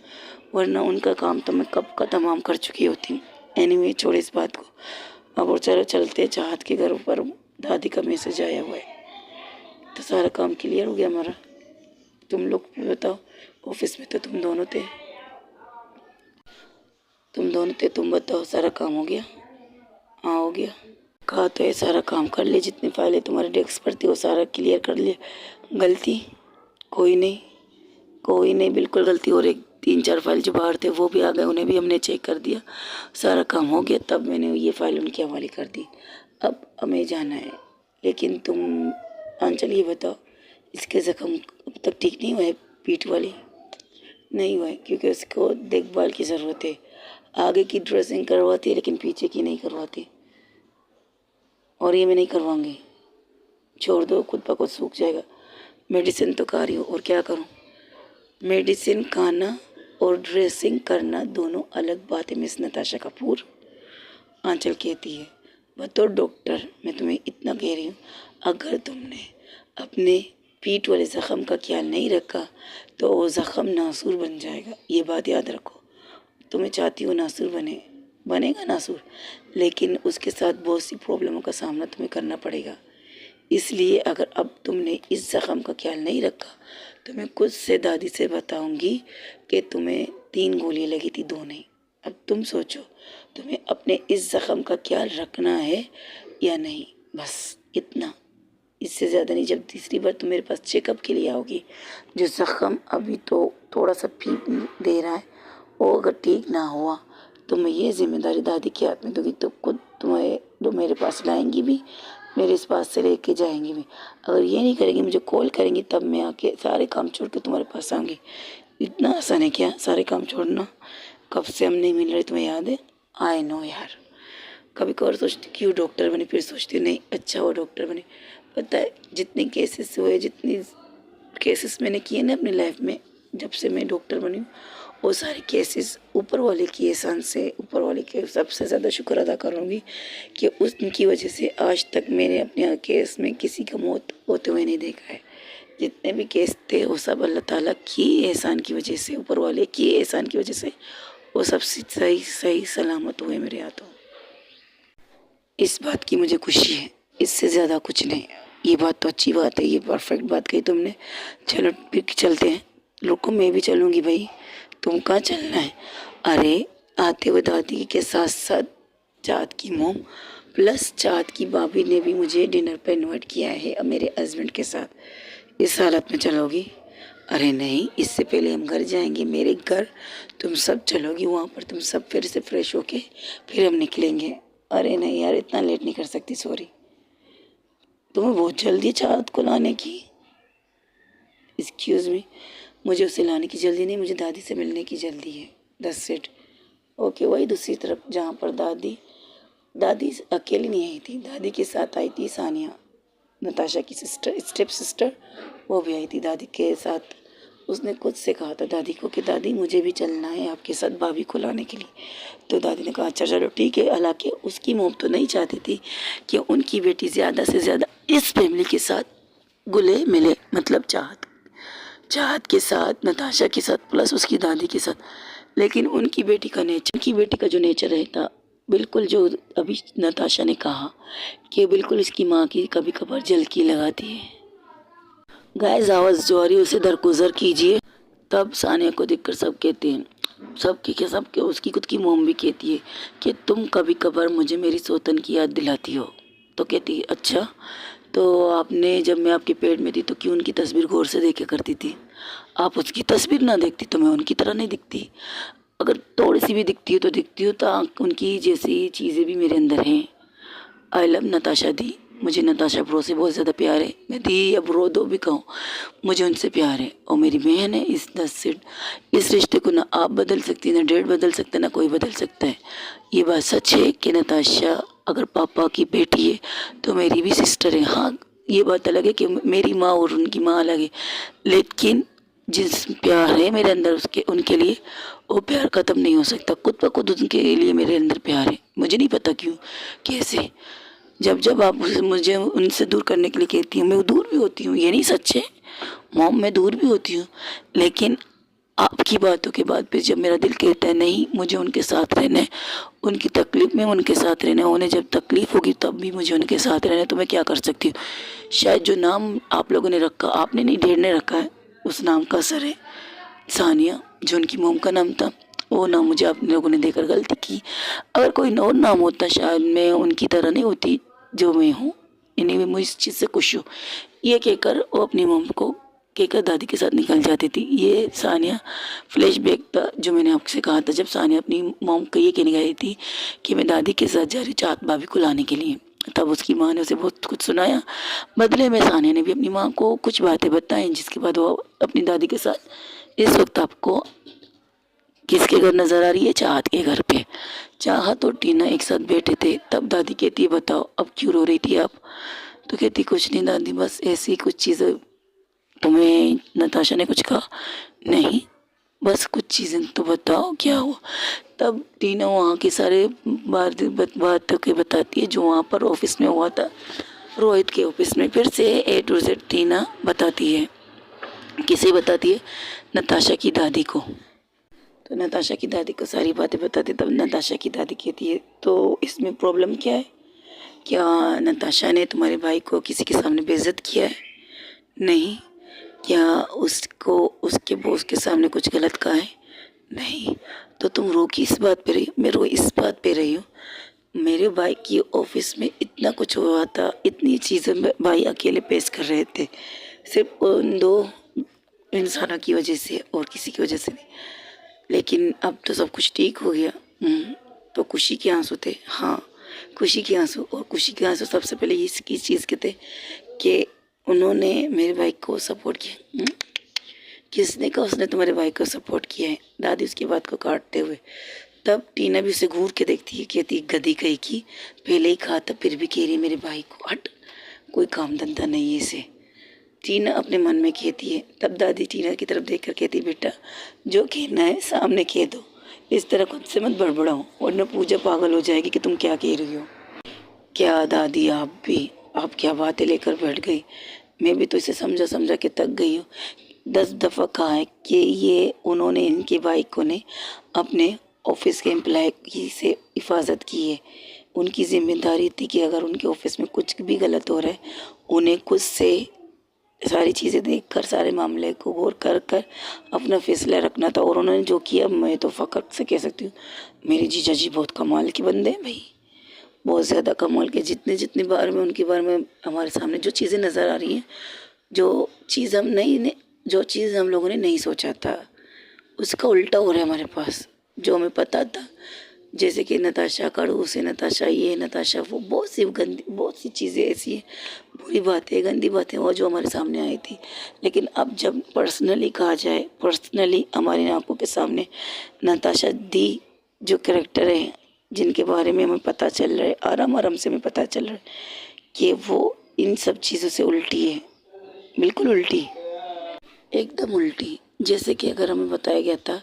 Speaker 1: वरना उनका काम तो मैं कब का तमाम कर चुकी होती हूँ। एनीवे, छोड़ इस बात को। अब और चलो चलते, चाहत के घर पर दादी का मैसेज आया हुआ है। तो सारा काम क्लियर हो गया हमारा। तुम लोग बताओ, ऑफिस में तो तुम दोनों थे, तुम बताओ, सारा काम हो गया? हाँ, हो गया। कहा तो है सारा काम कर ले, जितनी फाइलें तुम्हारे डेस्क पर थी वो सारा क्लियर कर लिया। गलती कोई नहीं, कोई नहीं, बिल्कुल गलती। और एक 3-4 फाइल जो बाहर थे वो भी आ गए, उन्हें भी हमने चेक कर दिया, सारा काम हो गया। तब मैंने ये फाइल उनके हवाले कर दी। अब हमें जाना है। लेकिन तुम आंचल, ये बताओ, इसके ज़ख्म अब तक ठीक नहीं हुए? पीठ वाली नहीं हुए, क्योंकि उसको देखभाल की ज़रूरत है। आगे की ड्रेसिंग करवाती है, लेकिन पीछे की नहीं करवाती। और ये मैं नहीं करवाऊँगी, छोड़ दो, खुद ब खुद सूख जाएगा। मेडिसिन तो खा रही हूँ, और क्या करूँ? मेडिसिन खाना और ड्रेसिंग करना दोनों अलग बात है, मिस नताशा कपूर, आंचल कहती है। बतौर डॉक्टर मैं तुम्हें इतना कह रही हूँ, अगर तुमने अपने पीठ वाले ज़ख़म का ख्याल नहीं रखा तो वो ज़ख़म नासूर बन जाएगा, ये बात याद रखो। तुम्हें चाहती हो नासूर बनेगा नासूर, लेकिन उसके साथ बहुत सी प्रॉब्लमों का सामना तुम्हें करना पड़ेगा। इसलिए अगर अब तुमने इस ज़ख़म का ख्याल नहीं रखा तो मैं खुद से दादी से बताऊंगी कि तुम्हें 3 गोलियां लगी थी, 2 नहीं। अब तुम सोचो, तुम्हें अपने इस ज़ख़म का ख्याल रखना है या नहीं, बस इतना, इससे ज़्यादा नहीं। जब तीसरी बार तुम मेरे पास चेकअप के लिए आओगी, जो ज़ख़म अभी तो थोड़ा सा पीप दे रहा है, वो अगर ठीक ना हुआ तो मैं ये जिम्मेदारी दादी के हाथ में दूंगी। तो खुद तुम्हें जो मेरे पास लाएंगी भी, मेरे इस पास से लेके जाएंगी भी। अगर ये नहीं करेंगी, मुझे कॉल करेंगी, तब मैं आके सारे काम छोड़ के तुम्हारे पास आऊँगी। इतना आसान है क्या सारे काम छोड़ना? कब से हम नहीं मिल रहे, तुम्हें याद है? आई नो यार। कभी कभार सोचती क्यों डॉक्टर बने, फिर सोचती हूँ नहीं, अच्छा वो डॉक्टर बने। पता है जितने केसेस हुए, जितनी केसेस मैंने किए ना अपनी लाइफ में, जब से मैं डॉक्टर बनी हूँ, वो सारे केसेस ऊपर वाले की एहसान से, ऊपर वाले के सबसे ज़्यादा शुक्र अदा करूँगी कि उनकी वजह से आज तक मैंने अपने केस में किसी का मौत होते हुए नहीं देखा है। जितने भी केस थे वो सब अल्लाह ताला की एहसान की वजह से, ऊपर वाले की एहसान की वजह से वो सब सही सही सलामत हुए मेरे हाथों। इस बात की मुझे खुशी है, इससे ज़्यादा कुछ नहीं। ये बात तो अच्छी बात है, ये परफेक्ट बात कही तुमने। चलो फिर चलते हैं। रुको, मैं भी चलूँगी भाई, तुम कहाँ चलना है? अरे आते हुए दादी के साथ साथ चाँद की मोम प्लस चाँद की भाभी ने भी मुझे डिनर पर इनवाइट किया है अब मेरे हस्बैंड के साथ। इस हालत में चलोगी? अरे नहीं, इससे पहले हम घर जाएंगे, मेरे घर। तुम सब चलोगी वहाँ पर, तुम सब फिर से फ्रेश होके फिर हम निकलेंगे। अरे नहीं यार, इतना लेट नहीं कर सकती, सॉरी। तुम्हें बहुत जल्दी चाहत को लाने की? एक्सक्यूज़ मी, मुझे उसे लाने की जल्दी नहीं, मुझे दादी से मिलने की जल्दी है। That's it. ओके, वही दूसरी तरफ जहाँ पर दादी दादी अकेली नहीं आई थी, दादी के साथ आई थी सानिया, नताशा की सिस्टर, स्टेप सिस्टर। वो भी आई थी दादी के साथ। उसने खुद से कहा था दादी को कि दादी मुझे भी चलना है आपके साथ भाभी को लाने के लिए। तो दादी ने कहा अच्छा चलो ठीक है। हालांकि उसकी मोम तो नहीं चाहती थी कि उनकी बेटी ज़्यादा से ज़्यादा इस फैमिली के साथ घुले मिले, मतलब चाहत चाहत के साथ, नताशा के साथ, प्लस उसकी दादी के साथ। लेकिन उनकी बेटी का नेचर, उनकी बेटी का जो नेचर रहता बिल्कुल, जो अभी नताशा ने कहा कि बिल्कुल इसकी माँ की कभी कभार जलकी लगाती है। गाइस, आवाज़ जो आ रही है उसे दरगुजर कीजिए। तब सानिया को देखकर सब कहते हैं, सबके उसकी खुद की मोम भी कहती है कि तुम कभी कभार मुझे मेरी सौतन की याद दिलाती हो। तो कहती है अच्छा, तो आपने जब मैं आपके पेट में थी तो क्यों उनकी तस्वीर गौर से देखा करती थी? आप उसकी तस्वीर ना देखती तो मैं उनकी तरह नहीं दिखती। अगर थोड़ी सी भी दिखती हो तो दिखती हो तो उनकी जैसी चीज़ें भी मेरे अंदर हैं। आई लव नताशा दी। मुझे नताशा ब्रो से बहुत ज़्यादा प्यार है। मैं दी या ब्रो दो भी कहूँ, मुझे उनसे प्यार है और मेरी बहन है। इस रिश्ते को ना आप बदल सकती, ना डेड बदल सकता, ना कोई बदल सकता है। ये बात सच है कि नताशा अगर पापा की बेटी है तो मेरी भी सिस्टर है। हाँ, ये बात अलग है कि मेरी माँ और उनकी माँ अलग है, लेकिन जिस प्यार है मेरे अंदर उसके उनके लिए, वो प्यार ख़त्म नहीं हो सकता। खुद ब खुद उनके लिए मेरे अंदर प्यार है। मुझे नहीं पता क्यों, कैसे। जब जब आप मुझे उनसे दूर करने के लिए कहती हूँ, मैं दूर भी होती हूँ, ये नहीं सच है मॉम, मैं दूर भी होती हूँ। लेकिन आपकी बातों के बाद फिर जब मेरा दिल कहता है नहीं मुझे उनके साथ रहना है, उनकी तकलीफ़ में उनके साथ रहना है, उन्हें जब तकलीफ़ होगी तब भी मुझे उनके साथ रहना है, तो मैं क्या कर सकती हूँ। शायद जो नाम आप लोगों ने रखा, आपने नहीं, ढेर ने रखा है, उस नाम का असर है। सानिया जो उनकी मोम का नाम था, वो नाम मुझे आप लोगों ने देकर गलती की। अगर कोई और नाम होता शायद मैं उनकी तरह नहीं होती जो मैं हूँ। इन्हीं में मैं इस चीज़ से खुश हूँ। ये कहकर वो अपनी मोम को कहकर दादी के साथ निकल जाती थी। ये सानिया फ्लैशबैक था जो मैंने आपसे कहा था, जब सानिया अपनी मोम को ये कहने गई थी कि मैं दादी के साथ जा रही हूँ चाँद भाभी को लाने के लिए। तब उसकी माँ ने उसे बहुत कुछ सुनाया। बदले में सानिया ने भी अपनी माँ को कुछ बातें बताई, जिसके बाद वो अपनी दादी के साथ इस वक्त आपको किसके घर नज़र आ रही है? चाहत के घर पे। चाहत और टीना एक साथ बैठे थे। तब दादी कहती है बताओ अब क्यों रो रही थी आप? तो कहती कुछ नहीं दादी, बस ऐसी कुछ चीज़ें। तुम्हें नताशा ने कुछ कहा? नहीं, बस कुछ चीज़ें तो बताओ क्या हुआ। तब टीना वहाँ के सारे बात के बताती है जो वहाँ पर ऑफिस में हुआ था, रोहित के ऑफिस में। फिर से A to Z टीना बताती है। किसे बताती है? नताशा की दादी को। तो नताशा की दादी को सारी बातें बताती। तब नताशा की दादी कहती है तो इसमें प्रॉब्लम क्या है? क्या नताशा ने तुम्हारे भाई को किसी के सामने बेइज्जत किया है? नहीं। क्या उसको उसके बॉस के सामने कुछ गलत कहा है? नहीं। तो तुम रो की इस बात पे रही? मैं रो इस बात पे रही हूँ, मेरे भाई की ऑफिस में इतना कुछ हुआ था, इतनी चीज़ें भाई अकेले पेश कर रहे थे, सिर्फ उन दो इंसानों की वजह से और किसी की वजह से नहीं। लेकिन अब तो सब कुछ ठीक हो गया। तो खुशी के आंसू थे। हाँ, खुशी के आंसू। और खुशी के आंसू सबसे पहले इसकी चीज़ के थे कि उन्होंने मेरे भाई को सपोर्ट किया। किसने कहा उसने तुम्हारे भाई को सपोर्ट किया है? दादी उसकी बात को काटते हुए। तब टीना भी उसे घूर के देखती है, कहती गधी कही की, पहले ही कहा था फिर भी कह रही मेरे भाई को। हट, कोई काम धंधा नहीं है इसे, टीना अपने मन में कहती है। तब दादी टीना की तरफ देखकर कहती बेटा जो कहना है सामने कह दो, इस तरह खुद से मत बड़बड़ाओ वरना पूजा पागल हो जाएगी कि तुम क्या कह रही हो। क्या दादी आप क्या बातें लेकर बैठ गई? मैं भी तो इसे समझा समझा के थक गई हूँ। 10 दफ़ा कहा है कि ये उन्होंने इनके भाई को ने अपने ऑफिस के एम्प्लॉय की से हिफाजत की है। उनकी जिम्मेदारी थी कि अगर उनके ऑफिस में कुछ भी गलत हो रहा है उन्हें खुद से सारी चीज़ें देखकर सारे मामले को गौर कर कर अपना फैसला रखना था। और उन्होंने जो किया, मैं तो फ़ख्र से कह सकती हूँ, मेरे जीजा जी बहुत कमाल के बंदे हैं भाई, बहुत ज़्यादा कमाल के। जितने जितनी बार में उनकी बार में हमारे सामने जो चीज़ें नज़र आ रही हैं, जो चीज़ हम लोगों ने नहीं सोचा था, उसका उल्टा हो रहा है हमारे पास। जो हमें पता था, जैसे कि नताशा खड़ूस है, नताशा ये, नताशा वो, बहुत सी चीज़ें ऐसी हैं, बुरी बातें, गंदी बातें वो जो हमारे सामने आई थी। लेकिन अब जब पर्सनली कहा जाए, पर्सनली हमारी आंखों के सामने नताशा दी जो कैरेक्टर है, जिनके बारे में हमें पता चल रहा है, आराम आराम से हमें पता चल रहा है कि वो इन सब चीज़ों से उल्टी है, बिल्कुल उल्टी, एकदम उल्टी। जैसे कि अगर हमें बताया गया था,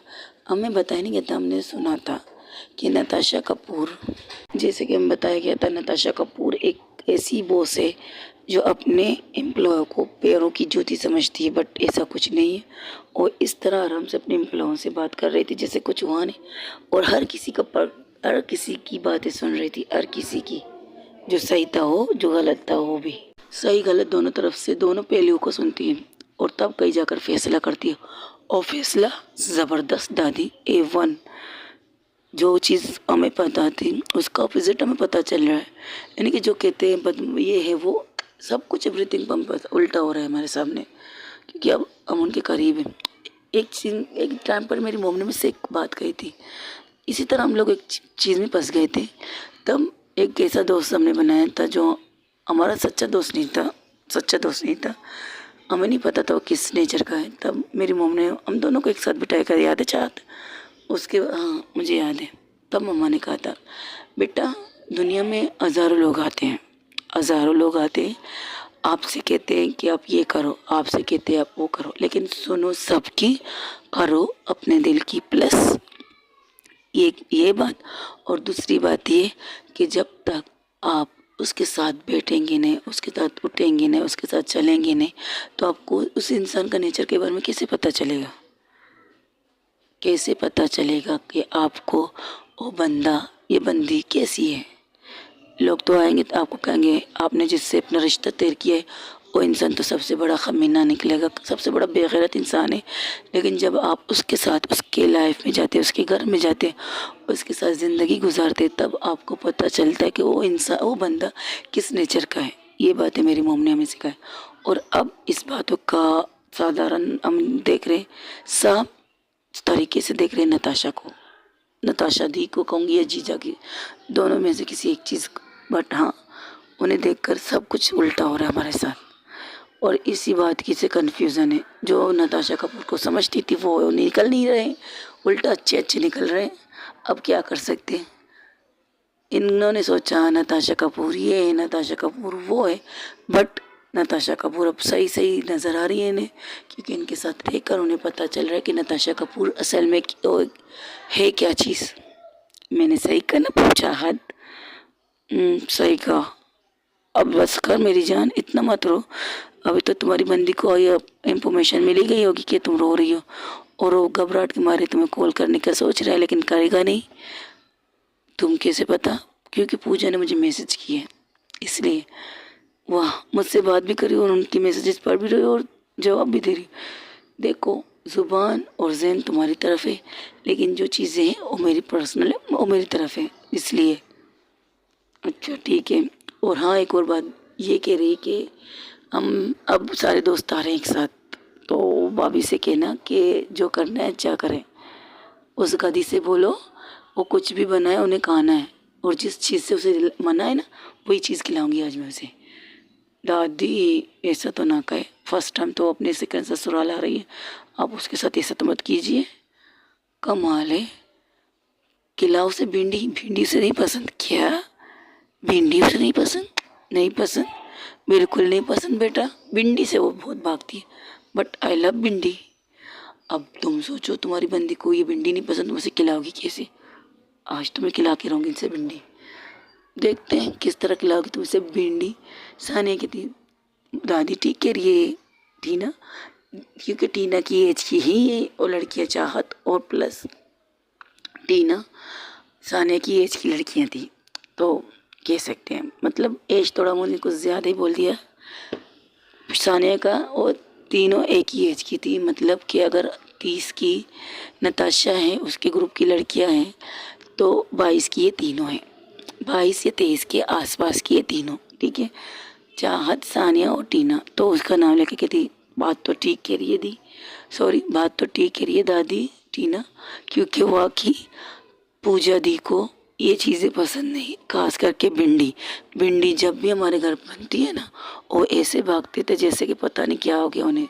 Speaker 1: हमें बताया नहीं गया था, हमने सुना था कि नताशा कपूर, जैसे कि हमें बताया गया था, नताशा कपूर एक ऐसी बॉस है जो अपने एम्प्लॉय को पैरों की जूती समझती है, बट ऐसा कुछ नहीं है। और इस तरह आराम से अपने एम्प्लॉयों से बात कर रही थी जैसे कुछ हुआ नहीं, और हर किसी की बातें सुन रही थी, हर किसी की, जो सही था हो, जो गलत था वो भी, सही गलत दोनों तरफ से, दोनों पहलुओं को सुनती है और तब कहीं जाकर फैसला करती है। और फैसला ज़बरदस्त दादी, A1। जो चीज़ हमें पता थी उसका ऑपोजिट हमें पता चल रहा है, यानी कि जो कहते हैं ये है वो, सब कुछ एवरीथिंग उल्टा हो रहा है हमारे सामने, क्योंकि अब हम उनके करीब हैं। एक टाइम पर मेरी मम्मी ने मुझसे एक बात कही थी, इसी तरह हम लोग एक चीज़ में फंस गए थे। तब एक ऐसा दोस्त हमने बनाया था जो हमारा सच्चा दोस्त नहीं था, हमें नहीं पता था वो किस नेचर का है। तब मेरी मम्मी ने हम दोनों को एक साथ बिठाया कर, याद है चाहत उसके, हाँ मुझे याद है। तब मम्मा ने कहा था, बेटा दुनिया में हज़ारों लोग आते हैं, हज़ारों लोग आते हैं, आपसे कहते हैं कि आप ये करो, आपसे कहते हैं आप वो करो, लेकिन सुनो सबकी, करो अपने दिल की। प्लस ये बात, और दूसरी बात ये कि जब तक आप उसके साथ बैठेंगे नहीं, उसके साथ उठेंगे नहीं, उसके साथ चलेंगे नहीं, तो आपको उस इंसान का नेचर के बारे में कैसे पता चलेगा, कैसे पता चलेगा कि आपको वो बंदा, ये बंदी कैसी है। लोग तो आएंगे तो आपको कहेंगे, आपने जिससे अपना रिश्ता तय किया है वो इंसान तो सबसे बड़ा कमीना निकलेगा, सबसे बड़ा बेगैरत इंसान है। लेकिन जब आप उसके साथ, उसके लाइफ में जाते, उसके घर में जाते, उसके साथ ज़िंदगी गुजारते, तब आपको पता चलता है कि वो इंसान, वो बंदा किस नेचर का है। ये बातें मेरी मम्मी ने हमें सिखाई, और अब इस बातों का साधारण हम देख रहे हैं, साफ तरीके से देख रहे हैं नताशा को, नताशा दी को कहूँगी या जीजा की, दोनों में से किसी एक चीज़। बट हाँ, उन्हें देखकर सब कुछ उल्टा हो रहा है हमारे साथ, और इसी बात की से कन्फ्यूज़न है। जो नताशा कपूर को समझती थी वो निकल नहीं रहे, उल्टा अच्छे अच्छे निकल रहे हैं। अब क्या कर सकते हैं, इन्होंने सोचा नताशा कपूर ये है, नताशा कपूर वो है, बट नताशा कपूर अब सही सही नज़र आ रही है इन्हें, क्योंकि इनके साथ रहकर उन्हें पता चल रहा है कि नताशा कपूर असल में है क्या चीज़। मैंने सही कहा ना, पूछा हद, सही कहा। अब बस कर मेरी जान, इतना मत रो। अभी तो तुम्हारी बंदी को ये इंफॉर्मेशन मिली गई होगी कि तुम रो रही हो, और वो घबराहट के मारे तुम्हें कॉल करने का सोच रहा है, लेकिन करेगा नहीं। तुम कैसे पता, क्योंकि पूजा ने मुझे मैसेज किया है, इसलिए। वाह, मुझसे बात भी करी और उनकी मैसेजेस पढ़ भी रही हो और जवाब भी दे रही हो। देखो, ज़ुबान और ज़हन तुम्हारी तरफ है, लेकिन जो चीज़ें हैं वो मेरी पर्सनल है, वो मेरी तरफ है, इसलिए। अच्छा ठीक है। और हाँ, एक और बात ये कह रही कि हम अब सारे दोस्त आ रहे हैं एक साथ, तो भाभी से कहना कि जो करना है अच्छा करें। उस गधी से बोलो वो कुछ भी बनाए उन्हें खाना है, और जिस चीज़ से उसे मना है ना, वही चीज़ खिलाऊंगी आज मैं उसे। दादी ऐसा तो ना कहे, फर्स्ट टाइम तो अपने सेकंड ससुराल आ रही है, आप उसके साथ ऐसा तो मत कीजिए। कमाल है, खिलाओ से भिंडी, भिंडी से नहीं पसंद क्या, भिंडी से नहीं पसंद, नहीं पसंद, बिल्कुल नहीं पसंद बेटा। भिंडी से वो बहुत भागती है, बट आई लव भिंडी। अब तुम सोचो, तुम्हारी बंदी को ये भिंडी नहीं पसंद, तुम उसे खिलाओगी कैसे। आज तो मैं खिला के रहूँगी इनसे भिंडी, देखते हैं किस तरह खिलाओगी तुम इसे भिंडी। सानिया कहती, दादी ठीक कह रही है टीना, क्योंकि टीना की एज की ही है और लड़कियाँ चाहत, और प्लस टीना सानिया की एज की लड़कियाँ थी, तो कह सकते हैं, मतलब एज थोड़ा मुझे कुछ ज़्यादा ही बोल दिया। सानिया का और तीनों एक ही एज की थी, मतलब कि अगर 30 की नताशा है, उसके ग्रुप की लड़कियां हैं, तो 22 की ये तीनों हैं, 22 या 23 के आसपास की ये तीनों, ठीक है। चाहत, सानिया और टीना, तो उसका नाम लेके कहती बात तो ठीक कह रही है दी, सॉरी बात तो ठीक कह रही है दादी टीना, क्योंकि वाकई पूजा दी को ये चीज़ें पसंद नहीं, खास करके भिंडी। भिंडी जब भी हमारे घर बनती है ना, वो ऐसे भागते थे जैसे कि पता नहीं क्या हो गया उन्हें।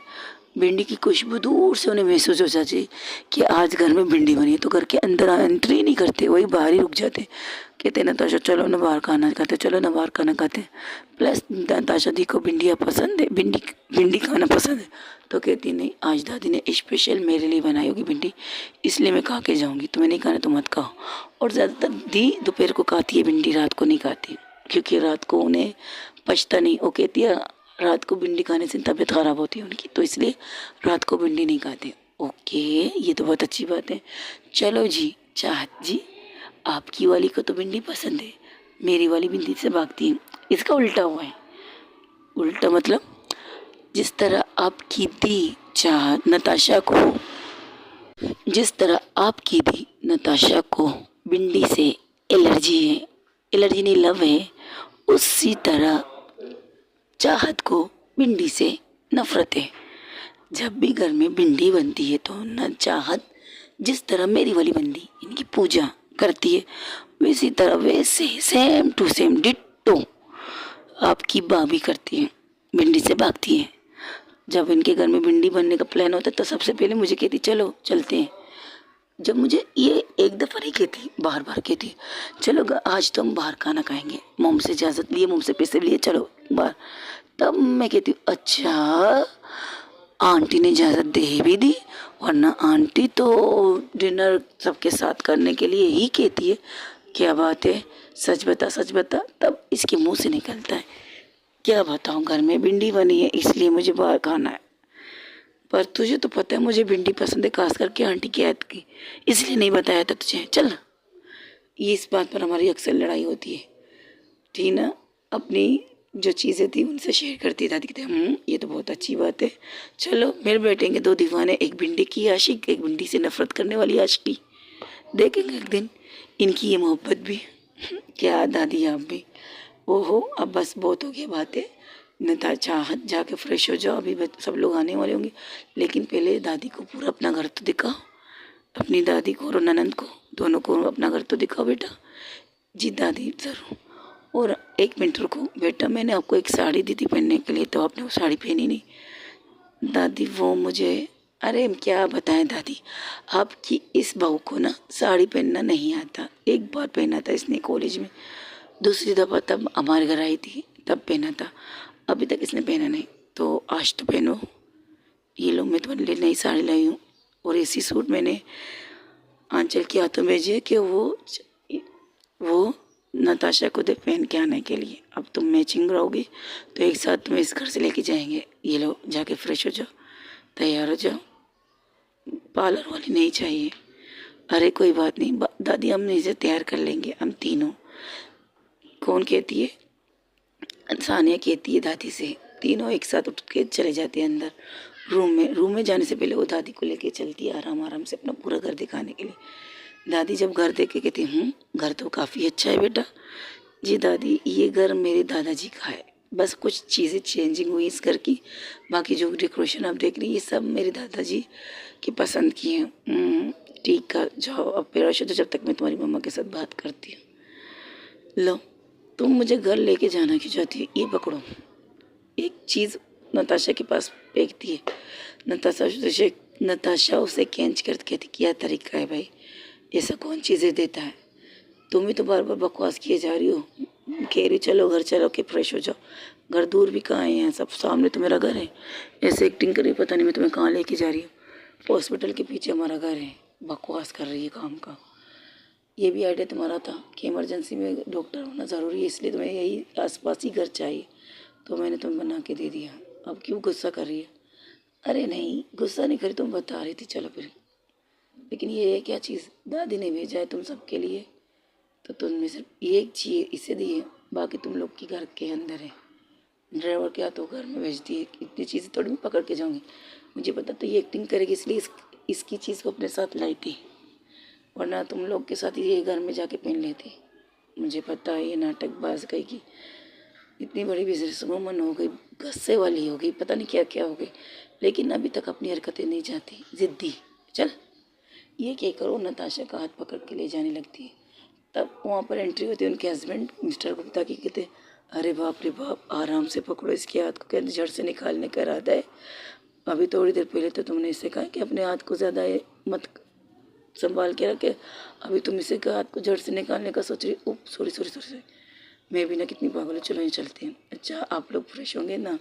Speaker 1: भिंडी की खुशबू दूर से उन्हें महसूस हो जाती कि आज घर में भिंडी बनी है, तो घर के अंदर एंट्री नहीं करते, वही बाहर ही रुक जाते। कहते नताशा चलो ना बाहर खाना खाते, चलो ना बाहर खाना खाते। प्लस नताशा दी को भिंडियाँ पसंद है, भिंडी भिंडी खाना पसंद है, तो कहती नहीं आज दादी ने स्पेशल मेरे लिए बनाई होगी भिंडी, इसलिए मैं खा के जाऊँगी, तुम्हें नहीं खाना तो मत खाओ। और ज़्यादातर दी दोपहर को खाती है भिंडी, रात को नहीं खाती, क्योंकि रात को उन्हें पचता नहीं। वो कहती है रात को भिंडी खाने से तबीयत ख़राब होती है उनकी, तो इसलिए रात को भिंडी नहीं खाते। ओके, ये तो बहुत अच्छी बात है। चलो जी चाहत जी, आपकी वाली को तो भिंडी पसंद है, मेरी वाली भिंडी से भागती है। इसका उल्टा हुआ है। उल्टा मतलब जिस तरह आपकी दी चाह नताशा को, जिस तरह आपकी दी नताशा को भिंडी से एलर्जी है, एलर्जी नहीं लव है, उसी तरह चाहत को भिंडी से नफरत है। जब भी घर में भिंडी बनती है तो न चाहत जिस तरह मेरी वाली भिंडी इनकी पूजा करती है, वैसी तरह वैसे सेम टू सेम डिट्टो आपकी भाभी करती है, भिंडी से भागती है। जब इनके घर में भिंडी बनने का प्लान होता है तो सबसे पहले मुझे कहती चलो चलते हैं। जब मुझे ये एक दफ़ा नहीं कहती, बार बार कहती चलो आज तो हम बाहर खाना खाएंगे, मोम से इजाज़त लिए, मोम से पैसे लिए, चलो बाहर। तब मैं कहती हूँ अच्छा, आंटी ने इजाज़त दे भी दी, वरना आंटी तो डिनर सबके साथ करने के लिए ही कहती है। क्या बात है, सच बता सच बता। तब इसके मुंह से निकलता है क्या बताऊँ, घर में भिंडी बनी है इसलिए मुझे बाहर खाना है, पर तुझे तो पता है मुझे भिंडी पसंद है, खास करके आंटी की याद की, इसलिए नहीं बताया था तुझे, चल। ये इस बात पर हमारी अक्सर लड़ाई होती है। टीना अपनी जो चीज़ें थी उनसे शेयर करती दादी, कहते ये तो बहुत अच्छी बात है, चलो फिर बैठेंगे दो दीवाने, एक भिंडी की आशिक, एक भिंडी से नफरत करने वाली आशिकी, देखेंगे एक दिन इनकी ये मोहब्बत भी। क्या दादी आप भी, ओहो अब बस बहुत हो गया बातें, नता चाहत जाके फ्रेश हो जाओ, अभी सब लोग आने वाले होंगे, लेकिन पहले दादी को पूरा अपना घर तो दिखाओ, अपनी दादी को और ननंद को दोनों को अपना घर तो दिखाओ बेटा। जी दादी ज़रूर। और एक मिनट रुको बेटा, मैंने आपको एक साड़ी दी थी पहनने के लिए, तो आपने वो साड़ी पहनी नहीं। दादी वो मुझे, अरे क्या बताएं दादी, आपकी इस बहू को ना साड़ी पहनना नहीं आता, एक बार पहना था इसने कॉलेज में, दूसरी दफ़ा तब हमारे घर आई थी तब पहना था, अभी तक इसने पहना नहीं, तो आज तो पहनो। ये लो मैं तुम्हारे लिए नई साड़ी लाई हूँ, और ऐसी सूट मैंने आंचल के हाथों भेजे कि वो नताशा को दे पहन के आने के लिए। अब तुम मैचिंग रहोगी तो एक साथ तुम्हें इस घर से लेके जाएंगे। ये लो जाके फ्रेश हो जाओ, तैयार हो जाओ, पार्लर वाली नहीं चाहिए। अरे कोई बात नहीं दादी, हम इसे तैयार कर लेंगे हम तीनों। कौन कहती है, सानिया कहती है दादी से। तीनों एक साथ उठ के चले जाते हैं अंदर रूम में जाने से पहले वो दादी को लेके चलती है आराम आराम से अपना पूरा घर दिखाने के लिए। दादी जब घर देख के कहती घर तो काफ़ी अच्छा है बेटा। जी दादी, ये घर मेरे दादाजी का है, बस कुछ चीज़ें चेंजिंग हुई इस घर की, बाकी जो डेकोरेशन आप देख रही हैं ये सब मेरे दादाजी की पसंद की हैं। ठीक है जाओ अब फिर तो जब तक मैं तुम्हारी मम्मा के साथ बात करती हूँ। लो तुम मुझे घर लेके जाना क्यों चाहती है, ये पकड़ो। एक चीज़ नताशा के पास फेंकती है। नताशा उसे खींच कर कहती क्या तरीका है भाई, ऐसा कौन चीज़ें देता है, तुम ही तो बार बार बकवास किए जा रही हो। कह रही चलो घर चलो के फ्रेश हो जाओ, घर दूर भी कहाँ है, सब सामने तो मेरा घर है, ऐसे एक्टिंग करी पता नहीं मैं तुम्हें कहाँ लेके जा रही हूँ, हॉस्पिटल के पीछे हमारा घर है, बकवास कर रही है काम का। ये भी आइडिया तुम्हारा था कि इमरजेंसी में डॉक्टर होना ज़रूरी है, इसलिए तुम्हें यही आसपास ही घर चाहिए, तो मैंने तुम्हें बना के दे दिया। अब क्यों गुस्सा कर रही है, अरे नहीं गुस्सा नहीं करी, तुम बता रही थी चलो फिर। लेकिन ये है क्या चीज़, दादी ने भेजा है तुम सबके लिए, तो तुमने सिर्फ एक चीज़ इसे दी है, बाकी तुम लोग की घर के अंदर है। ड्राइवर के हाथों घर में भेज दिए। इतनी चीज़ें थोड़ी मैं पकड़ के जाऊँगी, मुझे पता तो ये एक्टिंग करेगी इसलिए इसकी चीज़ को अपने साथ लाई थी, वरना तुम लोग के साथ ये घर में जाके पहन लेती। मुझे पता है ये नाटकबाज कहेगी, इतनी बड़ी बिजनेस वूमन हो गई, गुस्से वाली हो गई, पता नहीं क्या क्या हो गई, लेकिन अभी तक अपनी हरकतें नहीं जाती, ज़िद्दी। चल ये क्या करो, नताशा का हाथ पकड़ के ले जाने लगती है। तब वहाँ पर एंट्री होती है उनके हस्बैंड मिस्टर गुप्ता की, कहते अरे बाप रे बाप, आराम से पकड़ो इसके हाथ को, कहते झड़ से निकालने का इरादा है। अभी थोड़ी देर पहले तो तुमने इससे कहा कि अपने हाथ को ज़्यादा मत संभाल के रखे, अभी तुम इसे हाथ को जड़ से निकालने का सोच रही। उप सॉरी सॉरी सॉरी सॉरी, मैं भी ना कितनी पागल हूँ। चलो ये चलते हैं। अच्छा आप लोग फ्रेश होंगे ना?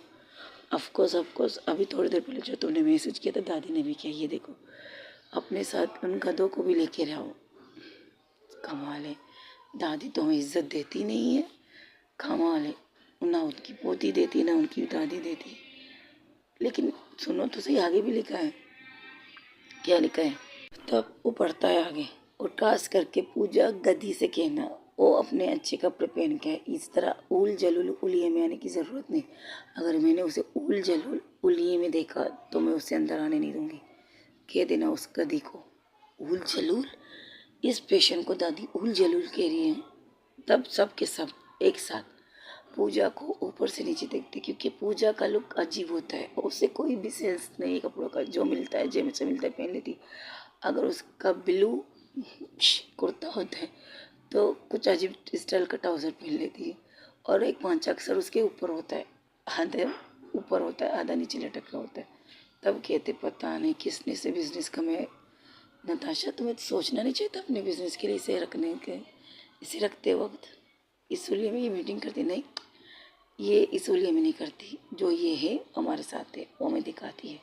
Speaker 1: ऑफकोर्स अभी थोड़ी देर पहले जो तुमने मैसेज किया था दादी ने भी किया, ये देखो अपने साथ उन गधों को भी लेके रहो। कमाल है, दादी तो हमें इज्जत देती नहीं है, कमाल है, ना उनकी पोती देती ना उनकी दादी देती। लेकिन सुनो तो सही, आगे भी लिखा है, क्या लिखा है? तब वो पढ़ता है आगे, उठास करके पूजा गद्दी से कहना, वो अपने अच्छे कपड़े पहन के इस तरह ऊल जलूल उलिये में आने की ज़रूरत नहीं। अगर मैंने उसे ऊल जलूल उलिये में देखा तो मैं उसे अंदर आने नहीं दूंगी। कह देना उस गधी को ऊल जलूल। इस पेशेंट को दादी ऊल जलूल कह रही है। तब सब के सब एक साथ पूजा को ऊपर से नीचे देखते, क्योंकि पूजा का लुक अजीब होता है, उसे कोई भी सेंस नहीं कपड़ों का, जो मिलता है जेब से मिलता है पहन लेती। अगर उसका ब्लू कुर्ता होता है तो कुछ अजीब स्टाइल का ट्राउज़र पहन लेती है, और एक पांचा अक्सर उसके ऊपर होता है, आधा ऊपर होता है आधा नीचे लटका होता है। तब कहते पता नहीं किसने से बिजनेस का मैं, नताशा तुम्हें तो सोचना नहीं चाहिए था अपने बिजनेस के लिए इसे रखने के, इसे रखते वक्त इसलिए में ये मीटिंग करती नहीं, ये इसलिए में नहीं करती, जो ये है हमारे साथ है वो हमें दिखाती है।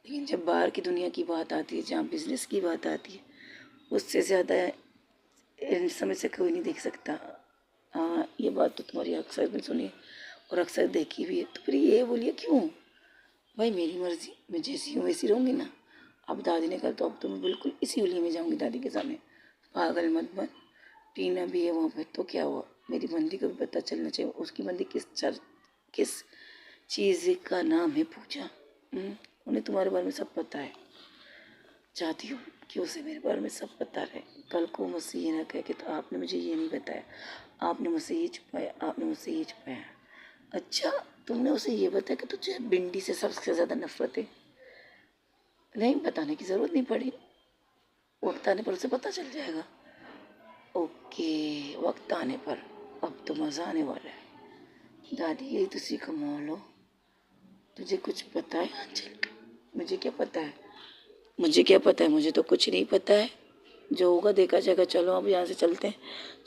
Speaker 1: लेकिन जब बाहर की दुनिया की बात आती है, जहाँ बिजनेस की बात आती है, उससे ज़्यादा इन समय से कोई नहीं देख सकता। हाँ ये बात तो तुम्हारी अक्सर मैंने सुनी है और अक्सर देखी भी है, तो फिर ये बोलिए क्यों? भाई मेरी मर्जी, मैं जैसी हूँ वैसी रहूँगी ना। अब दादी ने कहा तो अब तो मैं बिल्कुल इसी उलिये में जाऊँगी दादी के सामने। पागल मत बन, टीना भी है वहाँ पे तो क्या हुआ, मेरी बंदी को भी पता चलना चाहिए उसकी बंदी किस चीज़ का नाम है पूजा। उन्हें तुम्हारे बारे में सब पता है, चाहती हूँ कि उसे मेरे बारे में सब पता रहे। कल को मुझसे ये ना कहे कि तो आपने मुझे ये नहीं बताया, आपने मुझसे ये छुपाया, आपने मुझसे ये छुपाया। अच्छा तुमने उसे ये बताया कि तुझे भिंडी से सबसे ज़्यादा नफरत है? नहीं, बताने की ज़रूरत नहीं पड़ी, वक्त आने पर उसे पता चल जाएगा। ओके, वक्त आने पर, अब तो मज़ा आने वाला है। दादी यही तो सीखो मोलो, तुझे कुछ पता है आंचल? मुझे क्या पता है, मुझे क्या पता है, मुझे तो कुछ नहीं पता है, जो होगा देखा जाएगा। चलो अब यहाँ से चलते हैं,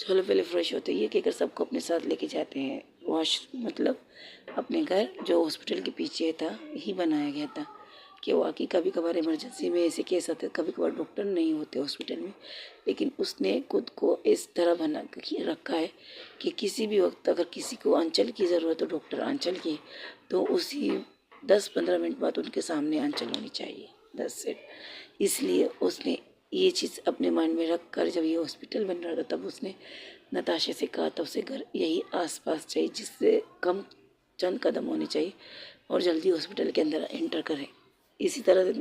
Speaker 1: चलो पहले फ्रेश होते हैं। ये कहकर सबको अपने साथ लेके जाते हैं वॉश, मतलब अपने घर, जो हॉस्पिटल के पीछे था ही बनाया गया था। कि वाकई कभी कभार इमरजेंसी में ऐसे केस आते, कभी कभार डॉक्टर नहीं होते हॉस्पिटल में, लेकिन उसने खुद को इस तरह बना के रखा है कि किसी भी वक्त अगर किसी को आंचल की ज़रूरत हो, डॉक्टर आंचल की, तो उसी 10-15 मिनट बाद उनके सामने आंचल होनी चाहिए, 10 से। इसलिए उसने ये चीज़ अपने माइंड में रख कर, जब ये हॉस्पिटल बन रहा था तब उसने नताशा से कहा था उसे घर यही आसपास चाहिए, जिससे कम चंद कदम होने चाहिए और जल्दी हॉस्पिटल के अंदर एंटर करें। इसी तरह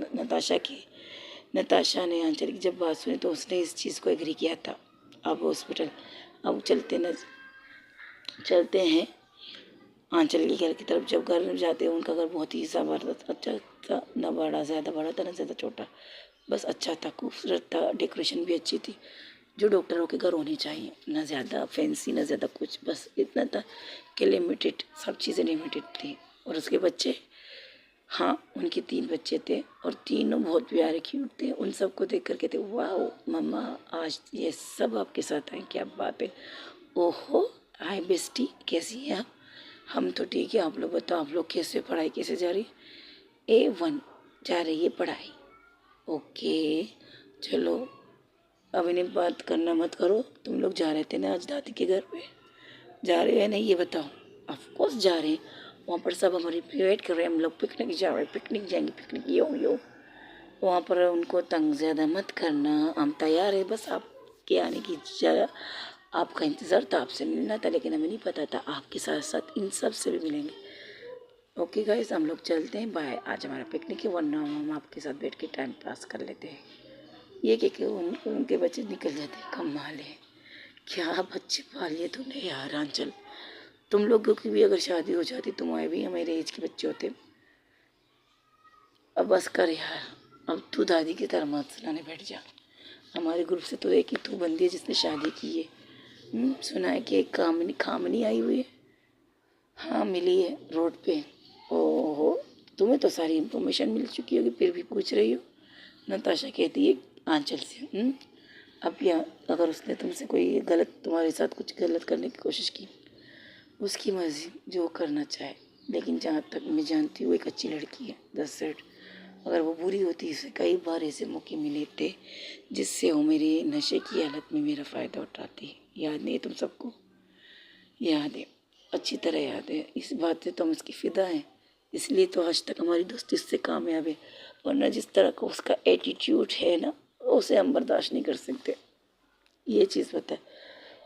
Speaker 1: नताशा ने आंचल की जब बात सुनी तो उसने इस चीज़ को एग्री किया था। अब हॉस्पिटल, अब चलते हैं आंचल के घर की तरफ। जब घर में जाते हैं, उनका घर बहुत ही ज़बरदस्त अच्छा था, ना बड़ा ज़्यादा बड़ा था ना ज़्यादा छोटा, बस अच्छा था, खूबसूरत था, डेकोरेशन भी अच्छी थी, जो डॉक्टरों के घर होनी चाहिए, ना ज़्यादा फैंसी ना ज़्यादा कुछ, बस इतना था कि लिमिटेड, सब चीज़ें लिमिटेड थी। और उसके बच्चे, हाँ उनके 3 बच्चे थे और तीनों बहुत प्यारे क्यूट थे। उन सबको देख कर कहते वाह मम्मा आज ये सब आपके साथ हैं, क्या बात है। ओहो हाय बेस्टी, कैसी हैं आप? हम तो ठीक है, आप लोग बताओ, आप लोग कैसे, पढ़ाई कैसे जा रही? A1 जा रही है पढ़ाई। ओके चलो अब इन्हें बात करना मत करो, तुम लोग जा रहे थे ना आज दादी के घर पे, जा रहे हो या नहीं ये बताओ? ऑफ कोर्स जा रहे हैं, वहाँ पर सब हमारी वेट कर रहे हैं, हम लोग पिकनिक जा रहे हैं, पिकनिक जाएंगे, पिकनिक यो यो। वहाँ पर उनको तंग ज़्यादा मत करना, हम तैयार है, बस आपके आने की आपका इंतज़ार था, आपसे मिलना था, लेकिन हमें नहीं पता था आपके साथ साथ इन सब से भी मिलेंगे। ओके गाइस, हम लोग चलते हैं, बाय। आज हमारा पिकनिक है, वरना हम आपके साथ बैठ के टाइम पास कर लेते हैं। ये कि उनके बच्चे निकल जाते हैं, कमाल है। क्या बच्चे पाल लिए तूने यार आंचल। तुम लोगों की भी अगर शादी हो जाती, तुम्हारे भी हमारे एज के बच्चे होते। अब बस कर यार, अब तू दादी की तरह मत सुनाने बैठ जा। हमारे ग्रुप से तो एक ही तू बंदी है जिसने शादी की है। सुना है कि एक खामनी आई हुई है। हाँ मिली है रोड पे। ओहो, तुम्हें तो सारी इन्फॉर्मेशन मिल चुकी होगी, फिर भी पूछ रही हो। नताशा कहती है आंचल से। अब या अगर उसने तुमसे कोई गलत, तुम्हारे साथ कुछ गलत करने की कोशिश की, उसकी मर्जी, जो करना चाहे। लेकिन जहाँ तक मैं जानती हूँ, एक अच्छी लड़की है, दैट्स इट। अगर वो बुरी होती, इसे कई बार ऐसे मौके मिले थे जिससे वो मेरे नशे की हालत में मेरा फ़ायदा उठाती। याद नहीं है तुम सबको? याद है, अच्छी तरह याद है। इस बात से तो हम उसकी फ़िदा हैं, इसलिए तो आज तक हमारी दोस्ती उससे कामयाब है। वरना जिस तरह का उसका एटीट्यूड है ना, उसे हम बर्दाश्त नहीं कर सकते। ये चीज़ पता है।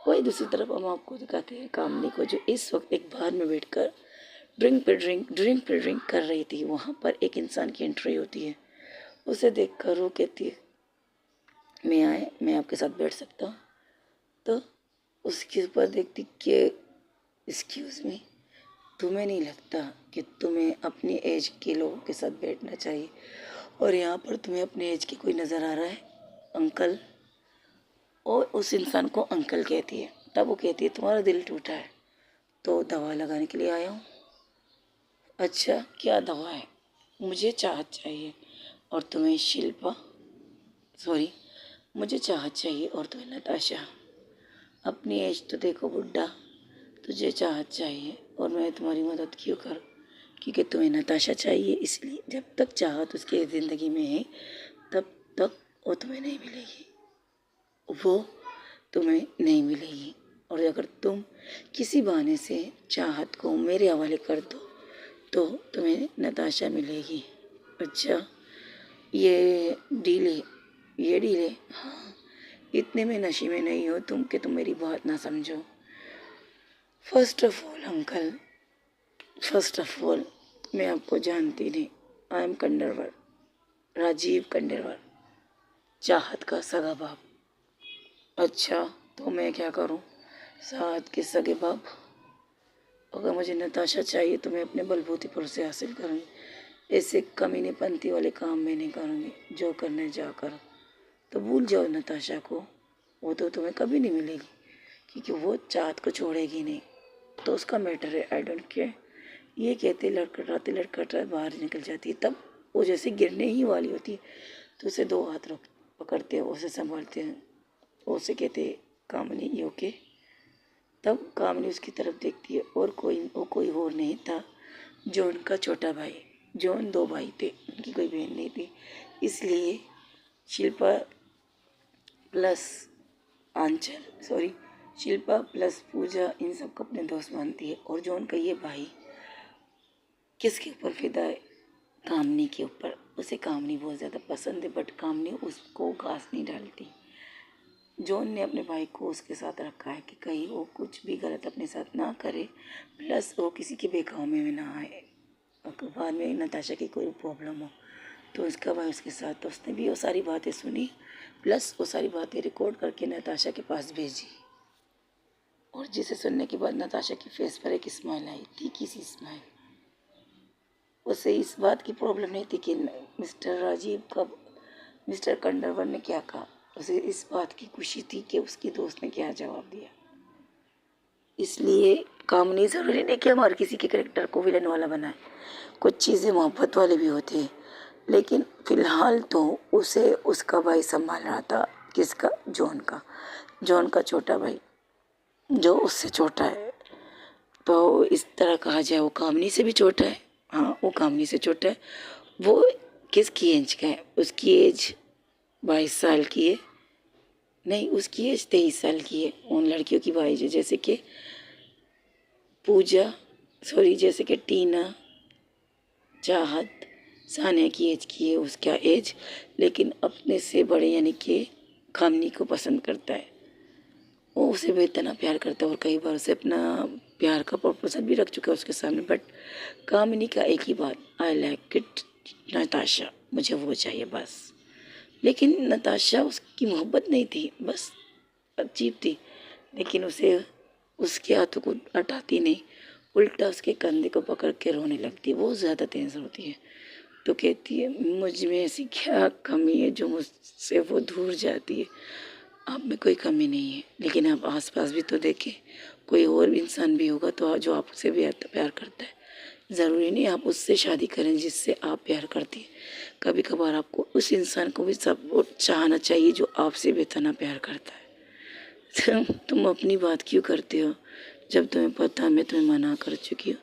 Speaker 1: वही दूसरी तरफ हम आपको दिखाते हैं कामनी को, जो इस वक्त एक बार में बैठकर ड्रिंक पे ड्रिंक कर रही थी। वहाँ पर एक इंसान की एंट्री होती है। उसे देखकर वो कहती है, मैं आपके साथ बैठ सकता हूँ? तो उसके ऊपर देखती कि एक्सक्यूज़ मी, तुम्हें नहीं लगता कि तुम्हें अपनी एज के लोगों के साथ बैठना चाहिए? और यहाँ पर तुम्हें अपने एज की कोई नज़र आ रहा है? अंकल। और उस इंसान को अंकल कहती है। तब वो कहती है तुम्हारा दिल टूटा है तो दवा लगाने के लिए आया हूँ। अच्छा, क्या दवा है? मुझे चाहत चाहिए और तुम्हें शिल्पा, सॉरी, मुझे चाहत चाहिए और तुम्हें नताशा। अपनी एज तो देखो बुड्ढा, तुझे चाहत चाहिए और मैं तुम्हारी मदद क्यों करूँ? क्योंकि तुम्हें नताशा चाहिए, इसलिए। जब तक चाहत उसके ज़िंदगी में है, तब तक वो तुम्हें नहीं मिलेगी, वो तुम्हें नहीं मिलेगी। और अगर तुम किसी बहाने से चाहत को मेरे हवाले कर दो, तो तुम्हें नताशा मिलेगी। अच्छा, ये डील है, ये डील है। हाँ, इतने में नशे में नहीं हो तुम कि तुम मेरी बात ना समझो। First of all uncle, first of all मैं आपको जानती नहीं। आई एम कंडरवर, राजीव कंडरवर, चाहत का सगा बाप। अच्छा, तो मैं क्या करूं? साथ के सगे बाप। अगर मुझे नताशा चाहिए तो मैं अपने बलबूते पर से हासिल करूँगी। ऐसे कमीनेपंती वाले काम मैं नहीं करूँगी। जो करने जा करो। तो भूल जाओ नताशा को, वो तो तुम्हें कभी नहीं मिलेगी, क्योंकि वो चाहत को छोड़ेगी नहीं। तो उसका मैटर है, आई डोंट केयर। ये कहते लड़खड़ाते बाहर निकल जाती है। तब वो जैसे गिरने ही वाली होती है, तो उसे दो हाथ रोक पकड़ते हैं, उसे संभालते हैं, उसे कहते कामनी यू ओके? तब कामनी उसकी तरफ देखती है और वो कोई और नहीं था, जॉन का छोटा भाई। जॉन दो भाई थे, उनकी कोई बहन नहीं थी, इसलिए शिल्पा प्लस शिल्पा प्लस पूजा इन सबको अपने दोस्त मानती है। और जॉन का ये भाई किसके ऊपर फिदा है? कामनी के ऊपर। उसे कामनी बहुत ज़्यादा पसंद है, बट कामनी उसको घास नहीं डालती। जॉन ने अपने भाई को उसके साथ रखा है कि कहीं वो कुछ भी गलत अपने साथ ना करे, प्लस वो किसी के बेकाम में ना आए। और बाद में नताशा की कोई प्रॉब्लम हो तो उसका भाई उसके साथ, तो उसने भी वो सारी बातें सुनी, प्लस वो सारी बातें रिकॉर्ड करके नताशा के पास भेजी। और जिसे सुनने के बाद नताशा की फेस पर एक स्माइल आई, तीखी सी स्माइल। उसे इस बात की प्रॉब्लम नहीं थी कि मिस्टर कंडरवर ने क्या कहा। उसे इस बात की खुशी थी कि उसकी दोस्त ने क्या जवाब दिया। इसलिए काम नहीं, ज़रूरी नहीं कि हम हर किसी के करेक्टर को विलन वाला बनाए। कुछ चीज़ें मोहब्बत वाले भी होते हैं। लेकिन फ़िलहाल तो उसे उसका भाई संभाल रहा था। किसका? जॉन का छोटा भाई, जो उससे छोटा है। तो इस तरह कहा जाए, वो कामनी से भी छोटा है। हाँ, वो कामनी से छोटा है। वो किसकी एज का है? उसकी एज 22 साल की है। नहीं, उसकी एज 23 साल की है। उन लड़कियों की भाई जो जैसे कि जैसे कि टीना, चाहत, सानिया की एज की है उसका एज। लेकिन अपने से बड़े यानी कि कामनी को पसंद करता है। वो उसे बेतना प्यार करता है और कई बार उसे अपना प्यार का प्रपोजल भी रख चुका है उसके सामने, बट कामिनी का एक ही बात, आई लाइक इट नताशा, मुझे वो चाहिए बस। लेकिन नताशा उसकी मोहब्बत नहीं थी, बस अजीब थी। लेकिन उसे उसके हाथों को हटाती नहीं, उल्टा उसके कंधे को पकड़ के रोने लगती है, वो ज़्यादा तेज होती है। तो कहती है मुझ में ऐसी क्या कमी है जो मुझसे वो दूर जाती है। आप में कोई कमी नहीं है, लेकिन आप आसपास भी तो देखें, कोई और इंसान भी होगा तो जो आपसे भी प्यार करता है। ज़रूरी नहीं आप उससे शादी करें जिससे आप प्यार करती हैं। कभी कभार आपको उस इंसान को भी सपोर्ट चाहना चाहिए जो आपसे बेतना प्यार करता है। तुम अपनी बात क्यों करते हो जब तुम्हें पता मैं तुम्हें मना कर चुकी हूँ?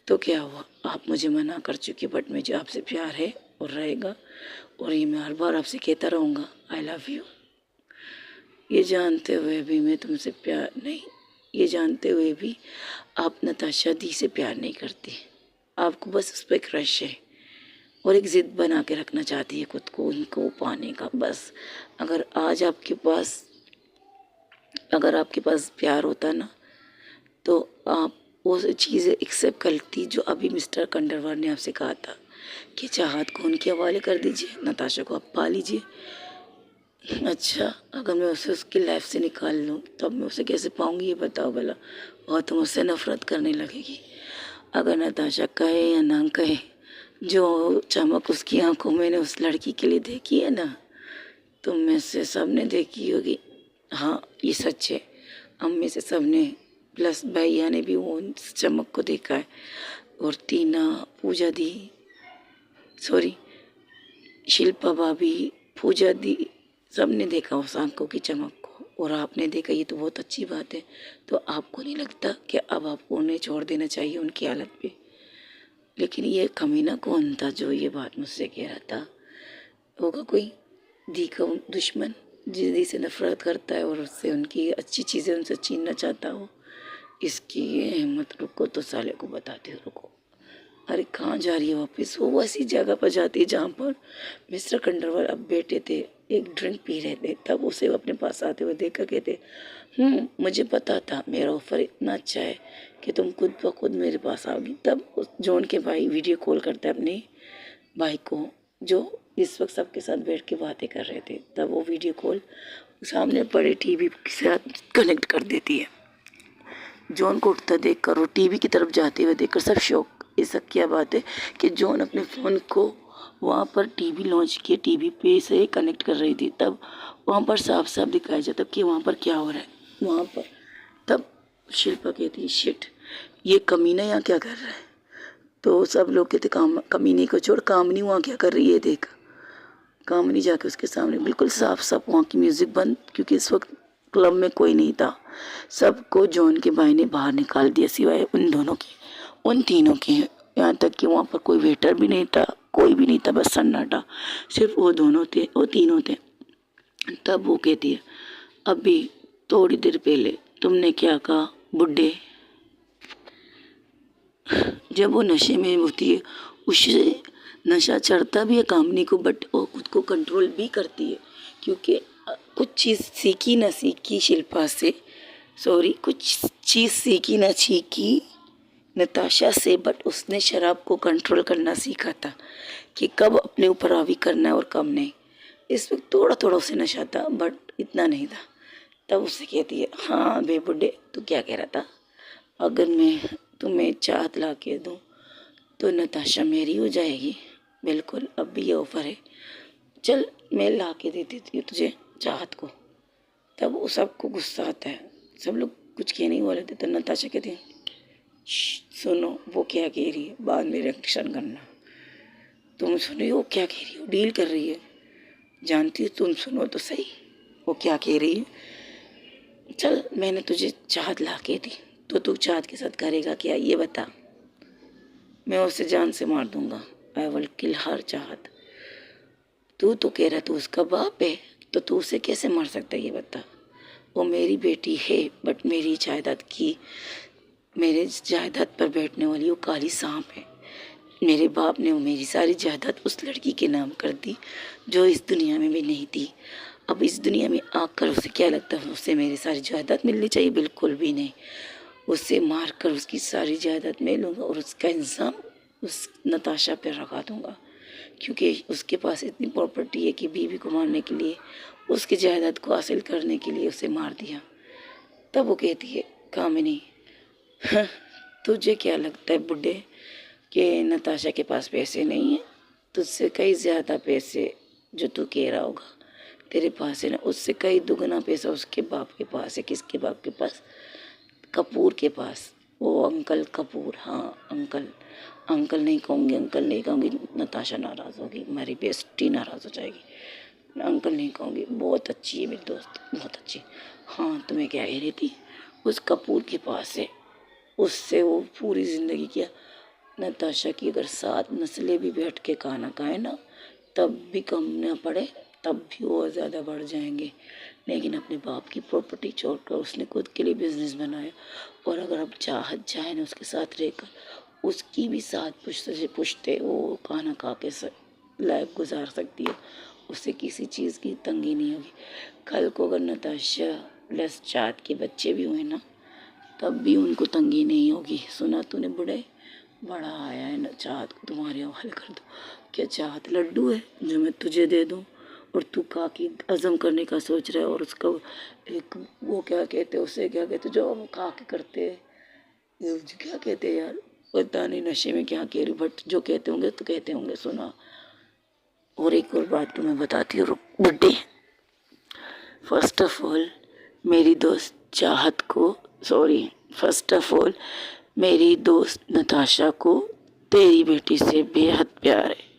Speaker 1: तो क्या हुआ, आप मुझे मना कर चुकी, बट मुझे आपसे प्यार है और रहेगा, और ये मैं हर बार आपसे कहता रहूँगा आई लव यू। ये जानते हुए भी मैं तुमसे प्यार नहीं, ये जानते हुए भी आप नताशा दी से प्यार नहीं करती। आपको बस उस पर क्रश है और एक ज़िद बना के रखना चाहती है खुद को उनको पाने का, बस। अगर आज आपके पास प्यार होता ना, तो आप वो चीज़ें एक्सेप्ट करती जो अभी मिस्टर कंडरवार ने आपसे कहा था कि चाहत को उनके हवाले कर दीजिए, नताशा को आप पा लीजिए। अच्छा, अगर मैं उसे उसकी लाइफ से निकाल लूँ तब मैं उसे कैसे पाऊँगी ये बताओ भला, और तुम उससे नफरत करने लगेगी। अगर नताशा कहे या ना कहे, जो चमक उसकी आंखों में ने उस लड़की के लिए देखी है ना, तुम में से सब ने देखी होगी। हाँ, ये सच है, हम में से सब ने, प्लस भैया ने भी वो चमक को देखा है, और टीना, पूजा दी, सॉरी शिल्पा भाभी, पूजा दी, सब ने देखा उस आंखों की चमक को, और आपने देखा, ये तो बहुत अच्छी बात है। तो आपको नहीं लगता कि अब आपको उन्हें छोड़ देना चाहिए उनकी हालत पे? लेकिन ये कमीना कौन था जो ये बात मुझसे कह रहा था? होगा कोई दी का दुश्मन जो दी से नफरत करता है और उससे उनकी अच्छी चीज़ें उनसे छीनना चाहता हो। इसकी ये हिम्मत, रुको तो साले को बताती हूँ, रुको। अरे कहाँ जा रही है वापस? वो ऐसी जगह पर जाती है जहाँ पर मिस्टर खंडरवाल अब बैठे थे, एक ड्रिंक पी रहे थे, तब उसे अपने पास आते हुए देखा, कहते मुझे पता था मेरा ऑफर इतना अच्छा है कि तुम खुद ब खुद मेरे पास आओगी। तब उस जॉन के भाई वीडियो कॉल करते हैं अपने भाई को, जो इस वक्त सबके साथ बैठ के बातें कर रहे थे, तब वो वीडियो कॉल सामने पड़े टीवी के साथ कनेक्ट कर देती है। जॉन को उठता देखकर और टीवी की तरफ जाते हुए देखकर सब शौक, ऐसा क्या बात है कि जॉन अपने फ़ोन को वहाँ पर टीवी लॉन्च किए, टीवी पे से कनेक्ट कर रही थी, तब वहाँ पर साफ साफ दिखाया जाता कि वहाँ पर क्या हो रहा है वहाँ पर। तब शिल्पा कहती है शिट, ये कमीना यहाँ क्या कर रहा है? तो सब लोग कहते कमीने को छोड़, कामनी वहाँ क्या कर रही है देख। कामनी जाके उसके सामने बिल्कुल साफ साफ, वहाँ की म्यूज़िक बंद, क्योंकि इस वक्त क्लब में कोई नहीं था, सबको जॉन के भाई ने बाहर निकाल दिया सिवाय उन दोनों के, उन तीनों के। यहाँ तक कि वहाँ पर कोई वेटर भी नहीं था, कोई भी नहीं था, बस सन्नाटा, सिर्फ वो दोनों थे, वो तीनों थे। तब वो कहती है अभी थोड़ी देर पहले तुमने क्या कहा बुड्ढे? जब वो नशे में होती है उससे नशा चढ़ता भी है कामनी को, बट वो खुद को कंट्रोल भी करती है, क्योंकि कुछ चीज़ सीखी न सीखी शिल्पा से, सॉरी कुछ चीज़ सीखी न सीखी नताशा से, बट उसने शराब को कंट्रोल करना सीखा था कि कब अपने ऊपर हावी करना है और कब नहीं। इस वक्त थोड़ा थोड़ा उसे नशा था, बट इतना नहीं था। तब उससे कहती है हाँ बे बुड्ढे, तू क्या कह रहा था? अगर मैं तुम्हें चाहत ला के दूँ तो नताशा मेरी हो जाएगी। बिल्कुल, अब भी ये ऑफ़र है, चल मैं ला के दे देती हूँ तुझे चाहत को। तब वो सबको गुस्सा आता है, सब लोग कुछ कह नहीं बोले थे, तो नताशा कहती है सुनो वो क्या कह रही है, बाद में रिएक्शन करना। तुम सुनो वो क्या कह रही हो, डील कर रही है, जानती हो, तुम सुनो तो सही वो क्या कह रही है। चल मैंने तुझे चाहत ला के दी, तो तू चाहत के साथ करेगा क्या ये बता? मैं उसे जान से मार दूंगा, आई विल किल हर चाहत। तू तो कह रहा तू उसका बाप है, तो तू उसे कैसे मार सकता है ये बता? वो मेरी बेटी है, बट मेरे जायदाद पर बैठने वाली वो काली सांप है। मेरे बाप ने वो मेरी सारी जायदाद उस लड़की के नाम कर दी जो इस दुनिया में भी नहीं थी। अब इस दुनिया में आकर उसे क्या लगता है उसे मेरी सारी जायदाद मिलनी चाहिए? बिल्कुल भी नहीं। उसे मार कर उसकी सारी जायदाद मैं लूँगा और उसका इंतज़ाम उस नताशा पर रखा दूँगा, क्योंकि उसके पास इतनी प्रॉपर्टी है कि बीवी को मारने के लिए, उसकी जायदाद को हासिल करने के लिए उसे मार दिया। तब वो कहती है, कामिनी तुझे क्या लगता है बुड्ढे कि नताशा के पास पैसे नहीं है? तुझसे कई ज़्यादा पैसे जो तू कह रहा होगा तेरे पास है ना, उससे कई दुगना पैसा उसके बाप के पास है। किसके बाप के पास? कपूर के पास। वो अंकल कपूर, हाँ अंकल। अंकल नहीं कहूँगी, अंकल नहीं कहूँगी, नताशा नाराज़ होगी, मेरी बेस्टी नाराज़ हो जाएगी। अंकल नहीं कहूँगी, बहुत अच्छी है मेरी दोस्त, बहुत अच्छी। हाँ तो मैं क्या कह रही थी, उस कपूर के पास है, उससे वो पूरी ज़िंदगी किया। नताशा की अगर 7 नस्लें भी बैठ के खाना खाए ना, तब भी कम ना पड़े, तब भी वो ज़्यादा बढ़ जाएंगे। लेकिन अपने बाप की प्रॉपर्टी छोड़कर उसने खुद के लिए बिजनेस बनाया। और अगर अब चाहत चाहे ना उसके साथ रहकर, उसकी भी 7 पुश्ते से पुश्ते वो खाना खा के लाइफ गुजार सकती है। उससे किसी चीज़ की तंगी नहीं होगी। कल को अगर नताशा प्लस चाहत के बच्चे भी हुए ना, तब भी उनको तंगी नहीं होगी। सुना तूने बुढ़े, बड़ा आया है ना, चाहत को तुम्हारे हवाले कर दो। क्या चाहत लड्डू है जो मैं तुझे दे दूँ और तू काकी हज़म करने का सोच रहा है? और उसका एक वो क्या कहते हैं, उसे क्या कहते जो हम खा के करते हैं, ये क्या कहते हैं यार, पता नहीं नशे में क्या कह रही, बट जो कहते होंगे तो कहते होंगे। सुना, और एक और बात तुम्हें बताती हूँ बुड्ढे। फर्स्ट ऑफ ऑल मेरी दोस्त चाहत को, सॉरी फर्स्ट ऑफ ऑल मेरी दोस्त नताशा को तेरी बेटी से बेहद प्यार है।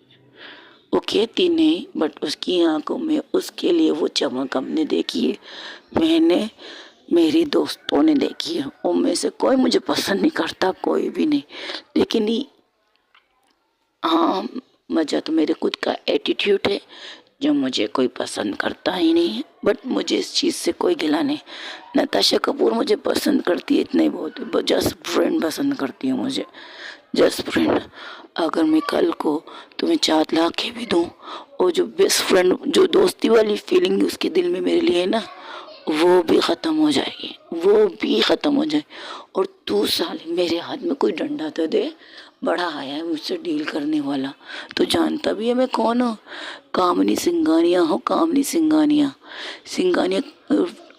Speaker 1: वो कहती नहीं, बट उसकी आंखों में उसके लिए वो चमक हमने देखी है, मैंने, मेरी दोस्तों ने देखी है। उनमें से कोई मुझे पसंद नहीं करता, कोई भी नहीं, लेकिन हाँ मज़ा तो मेरे खुद का एटीट्यूड है जो मुझे कोई पसंद करता ही नहीं है। बट मुझे इस चीज़ से कोई गिला नहीं। नताशा कपूर मुझे पसंद करती है, इतना ही बहुत है, जस्ट फ्रेंड पसंद करती है मुझे, जस्ट फ्रेंड। अगर मैं कल को तुम्हें 4 लाख के भी दूँ, और जो बेस्ट फ्रेंड, जो दोस्ती वाली फीलिंग उसके दिल में मेरे लिए है ना, वो भी ख़त्म हो जाएगी, वो भी ख़त्म हो जाए। और तू साले मेरे हाथ में कोई डंडा तो दे, बड़ा आया है मुझसे डील करने वाला, तो जानता भी है मैं कौन हूँ। कामनी सिंघानिया हूँ, Kamni Singhania. Singhania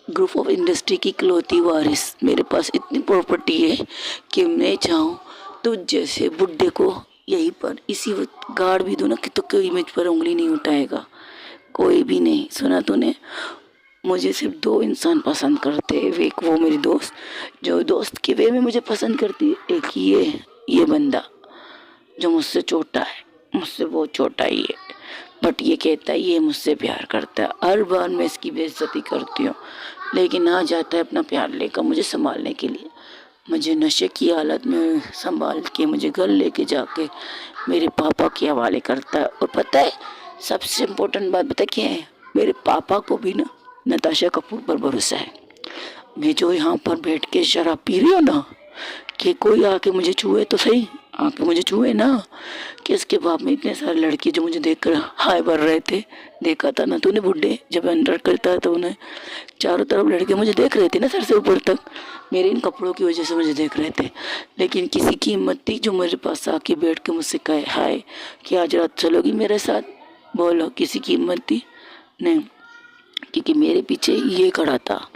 Speaker 1: group of industry की इकलौती वारिस। मेरे पास इतनी प्रॉपर्टी है कि मैं चाहूँ तो जैसे बुड्ढे को यहीं पर इसी वक्त गाड़ भी दूँ ना कि तो कोई मुझ पर उंगली नहीं उठाएगा, कोई भी नहीं। सुना तूने, मुझे सिर्फ 2 इंसान पसंद करते हैं। एक वो मेरी दोस्त जो दोस्त के वे में मुझे पसंद करती है, एक ये बंदा जो मुझसे छोटा है, मुझसे बहुत छोटा ही है, बट ये कहता है ये मुझसे प्यार करता है। हर बार मैं इसकी बेइज्जती करती हूँ, लेकिन आ जाता है अपना प्यार लेकर मुझे संभालने के लिए। मुझे नशे की हालत में संभाल के मुझे घर लेके जाके मेरे पापा के हवाले करता है। और पता है सबसे इम्पोर्टेंट बात पता क्या है, मेरे पापा को भी ना नताशा कपूर पर भरोसा है। मैं जो यहाँ पर बैठ के शराब पी रही हूँ ना, कि कोई आके मुझे छुए तो सही, आके मुझे छुए ना, कि इसके बाप में इतने सारे लड़के जो मुझे देखकर हाय भर रहे थे। देखा था ना तूने बुड्ढे, जब अंडर करता है तो उन्हें चारों तरफ लड़के मुझे देख रहे थे ना, सर से ऊपर तक, मेरे इन कपड़ों की वजह से मुझे देख रहे थे। लेकिन किसी की हिम्मत थी जो मेरे पास आके बैठ के मुझसे कहे हाय कि आज रात चलोगी मेरे साथ? बोलो, किसी की हिम्मत थी? नहीं, क्योंकि मेरे पीछे ये खड़ा था।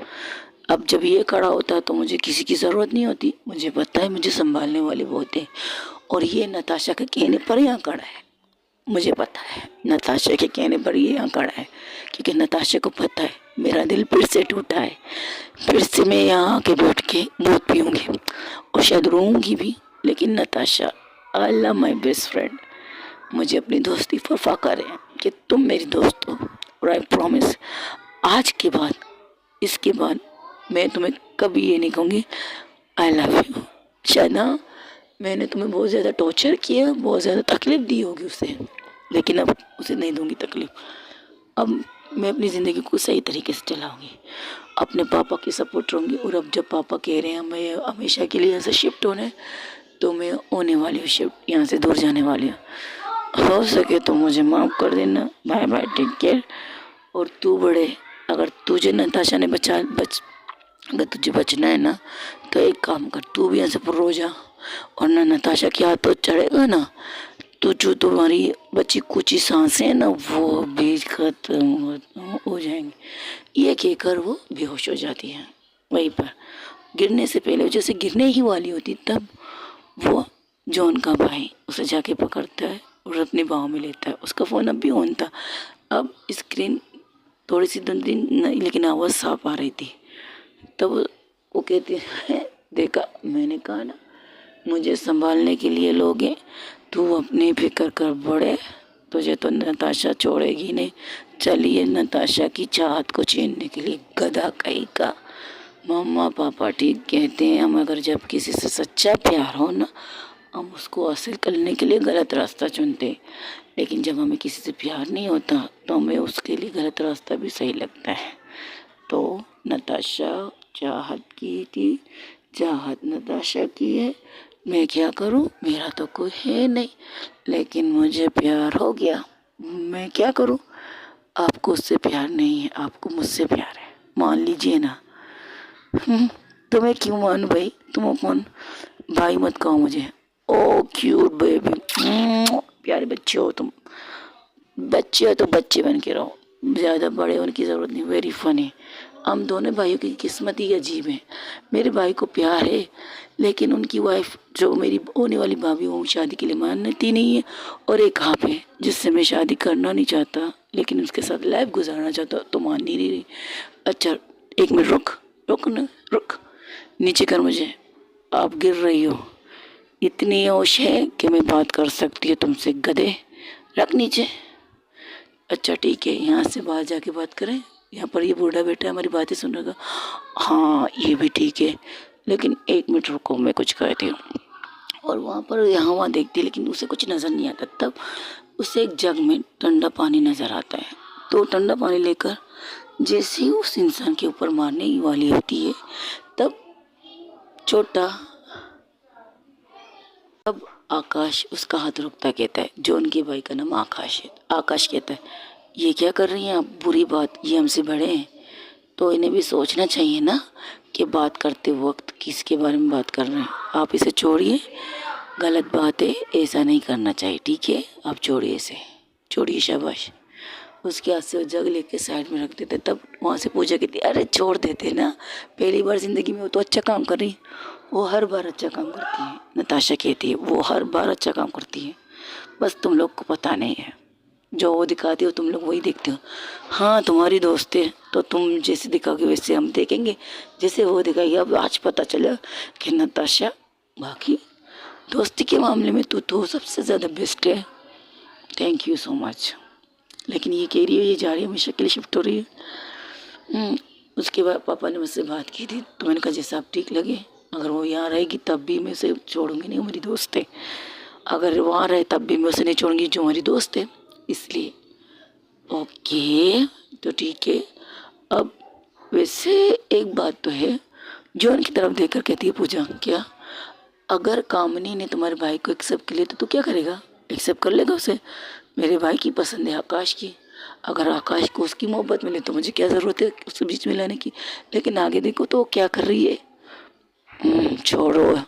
Speaker 1: अब जब ये खड़ा होता है तो मुझे किसी की ज़रूरत नहीं होती, मुझे पता है मुझे संभालने वाले बहुत हैं। और ये नताशा के कहने पर यहाँ खड़ा है, मुझे पता है नताशा के कहने पर ये यहाँ खड़ा है, क्योंकि नताशा को पता है मेरा दिल फिर से टूटा है, फिर से मैं यहाँ आके बैठ के दूध पीऊँगी और शायद रोऊँगी भी। लेकिन Natasha, I love my best friend, मुझे अपनी दोस्ती पर फ़ख्र है कि तुम मेरी दोस्त हो। और आई प्रॉमिस आज के बाद, इसके बाद मैं तुम्हें कभी ये नहीं कहूँगी आई लव यू। शायद ना मैंने तुम्हें बहुत ज़्यादा टॉर्चर किया, बहुत ज़्यादा तकलीफ़ दी होगी उसे, लेकिन अब उसे नहीं दूँगी तकलीफ़। अब मैं अपनी ज़िंदगी को सही तरीके से चलाऊँगी, अपने पापा की सपोर्ट रहूँगी। और अब जब पापा कह रहे हैं मैं हमेशा के लिए यहाँ से शिफ्ट होना है, तो मैं होने वाली हूँ शिफ्ट, यहाँ से दूर जाने वाली हूँ। हो सके तो मुझे माफ़ कर देना, बाय बाय, टेक केयर। और तू बड़े, अगर तुझे नताशा ने अगर तुझे बचना है ना, तो एक काम कर, तू भी यहाँ से पुर हो जा, और ना नताशा के हाथ तो चढ़ेगा ना, तो जो तुम्हारी बची कुछ ही सांसें हैं ना वो भी खत्म हो जाएंगी। ये कहकर वो बेहोश हो जाती है। वहीं पर गिरने से पहले, जैसे गिरने ही वाली होती, तब वो जॉन का भाई उसे जाके पकड़ता है और अपने बाहों में लेता है। उसका फ़ोन अब भी ऑन था। अब स्क्रीन थोड़ी सी धुंधली नहीं, लेकिन आवाज़ साफ आ रही थी। तब वो कहते हैं, देखा मैंने कहा ना, मुझे संभालने के लिए लोग हैं, तू अपनी फिक्र कर बड़े, तुझे तो नताशा छोड़ेगी नहीं। चलिए नताशा की चाहत को छीनने के लिए, गधा कहीं का। मम्मा पापा ठीक कहते हैं, हम अगर जब किसी से सच्चा प्यार हो ना, हम उसको हासिल करने के लिए गलत रास्ता चुनते हैं, लेकिन जब हमें किसी से प्यार नहीं होता तो हमें उसके लिए गलत रास्ता भी सही लगता है। तो नताशा चाहत की थी, चाहत नताशा की है, मैं क्या करूं, मेरा तो कोई है नहीं, लेकिन मुझे प्यार हो गया, मैं क्या करूं। आपको उससे प्यार नहीं है, आपको मुझसे प्यार है, मान लीजिए ना। तो मैं क्यों मानूं भाई, तुम अपन भाई मत कहो मुझे। ओ क्यूट बेबी, प्यारे बच्चे हो तुम। बच्चे हो तो बच्चे बन के रहो, ज़्यादा बड़े होने की ज़रूरत नहीं। Very funny. हम दोनों भाइयों की किस्मत ही अजीब है। मेरे भाई को प्यार है, लेकिन उनकी वाइफ जो मेरी होने वाली भाभी, वो शादी के लिए मानती नहीं है। और एक आप है जिससे मैं शादी करना नहीं चाहता, लेकिन उसके साथ लाइफ गुजारना चाहता, तो मान ही नहीं रही। अच्छा एक मिनट, रुक रुक न रुक, नीचे कर मुझे, आप गिर रही हो। इतनी होश है कि मैं बात कर सकती है तुमसे, गधे। रख नीचे। अच्छा ठीक है, यहाँ से बाहर जाके बात करें, यहाँ पर ये बूढ़ा बैठा है, हमारी बातें सुन रहा। हाँ ये भी ठीक है, लेकिन एक मिनट रुको, मैं कुछ कहती हूँ। और वहाँ पर यहाँ वहाँ देखती है, लेकिन उसे कुछ नज़र नहीं आता। तब उसे एक जग में ठंडा पानी नज़र आता है। तो ठंडा पानी लेकर जैसे ही उस इंसान के ऊपर मारने ही वाली होती है, तब छोटा, तब आकाश उसका हाथ रोकता कहता है, जो उनके भाई का नाम आकाश है। आकाश कहता है, ये क्या कर रही हैं आप, बुरी बात, ये हमसे बड़े हैं, तो इन्हें भी सोचना चाहिए ना कि बात करते वक्त किसके बारे में बात कर रहे हैं। आप इसे छोड़िए, गलत बात है, ऐसा नहीं करना चाहिए, ठीक है, आप छोड़िए इसे, छोड़िए, शाबाश। उसके हाथ से वो जग लेके साइड में रख देते। तब वहाँ से पूजा कहती, अरे छोड़ देते ना, पहली बार ज़िंदगी में वो तो अच्छा काम कर रही, वो हर बार अच्छा काम करती है। नताशा कहती है, वो हर बार अच्छा काम करती है, बस तुम लोग को पता नहीं है, जो वो दिखाती हो तुम लोग वही देखते हो। हाँ तुम्हारी दोस्त है, तो तुम जैसे दिखाओगे वैसे हम देखेंगे, जैसे वो दिखाएगी। अब आज पता चला कि नताशा बाकी दोस्ती के मामले में तू तो सबसे ज़्यादा बेस्ट है। Thank you so much. लेकिन ये कह रही है ये जा रही है, हमेशा के लिए शिफ्ट हो रही है। उसके बाद पापा ने मुझसे बात की थी, तो मैंने कहा जैसा आप ठीक लगे, अगर वो यहाँ रहेगी तब भी मैं उसे छोड़ूंगी नहीं, वो मेरी दोस्त है। अगर वहाँ रहे तब भी मैं उसे नहीं छोड़ूंगी, जो हमारी दोस्त है, इसलिए। ओके तो ठीक है। अब वैसे एक बात तो है, जो उनकी तरफ देखकर कहती है पूजा, क्या अगर कामनी ने तुम्हारे भाई को एक्सेप्ट कर लिया तो तू क्या करेगा, एक्सेप्ट कर लेगा उसे। मेरे भाई की पसंद है आकाश की, अगर आकाश को उसकी मोहब्बत मिले तो मुझे क्या ज़रूरत है उसके बीच में लाने की। लेकिन आगे देखो तो वो क्या कर रही है। छोड़ो,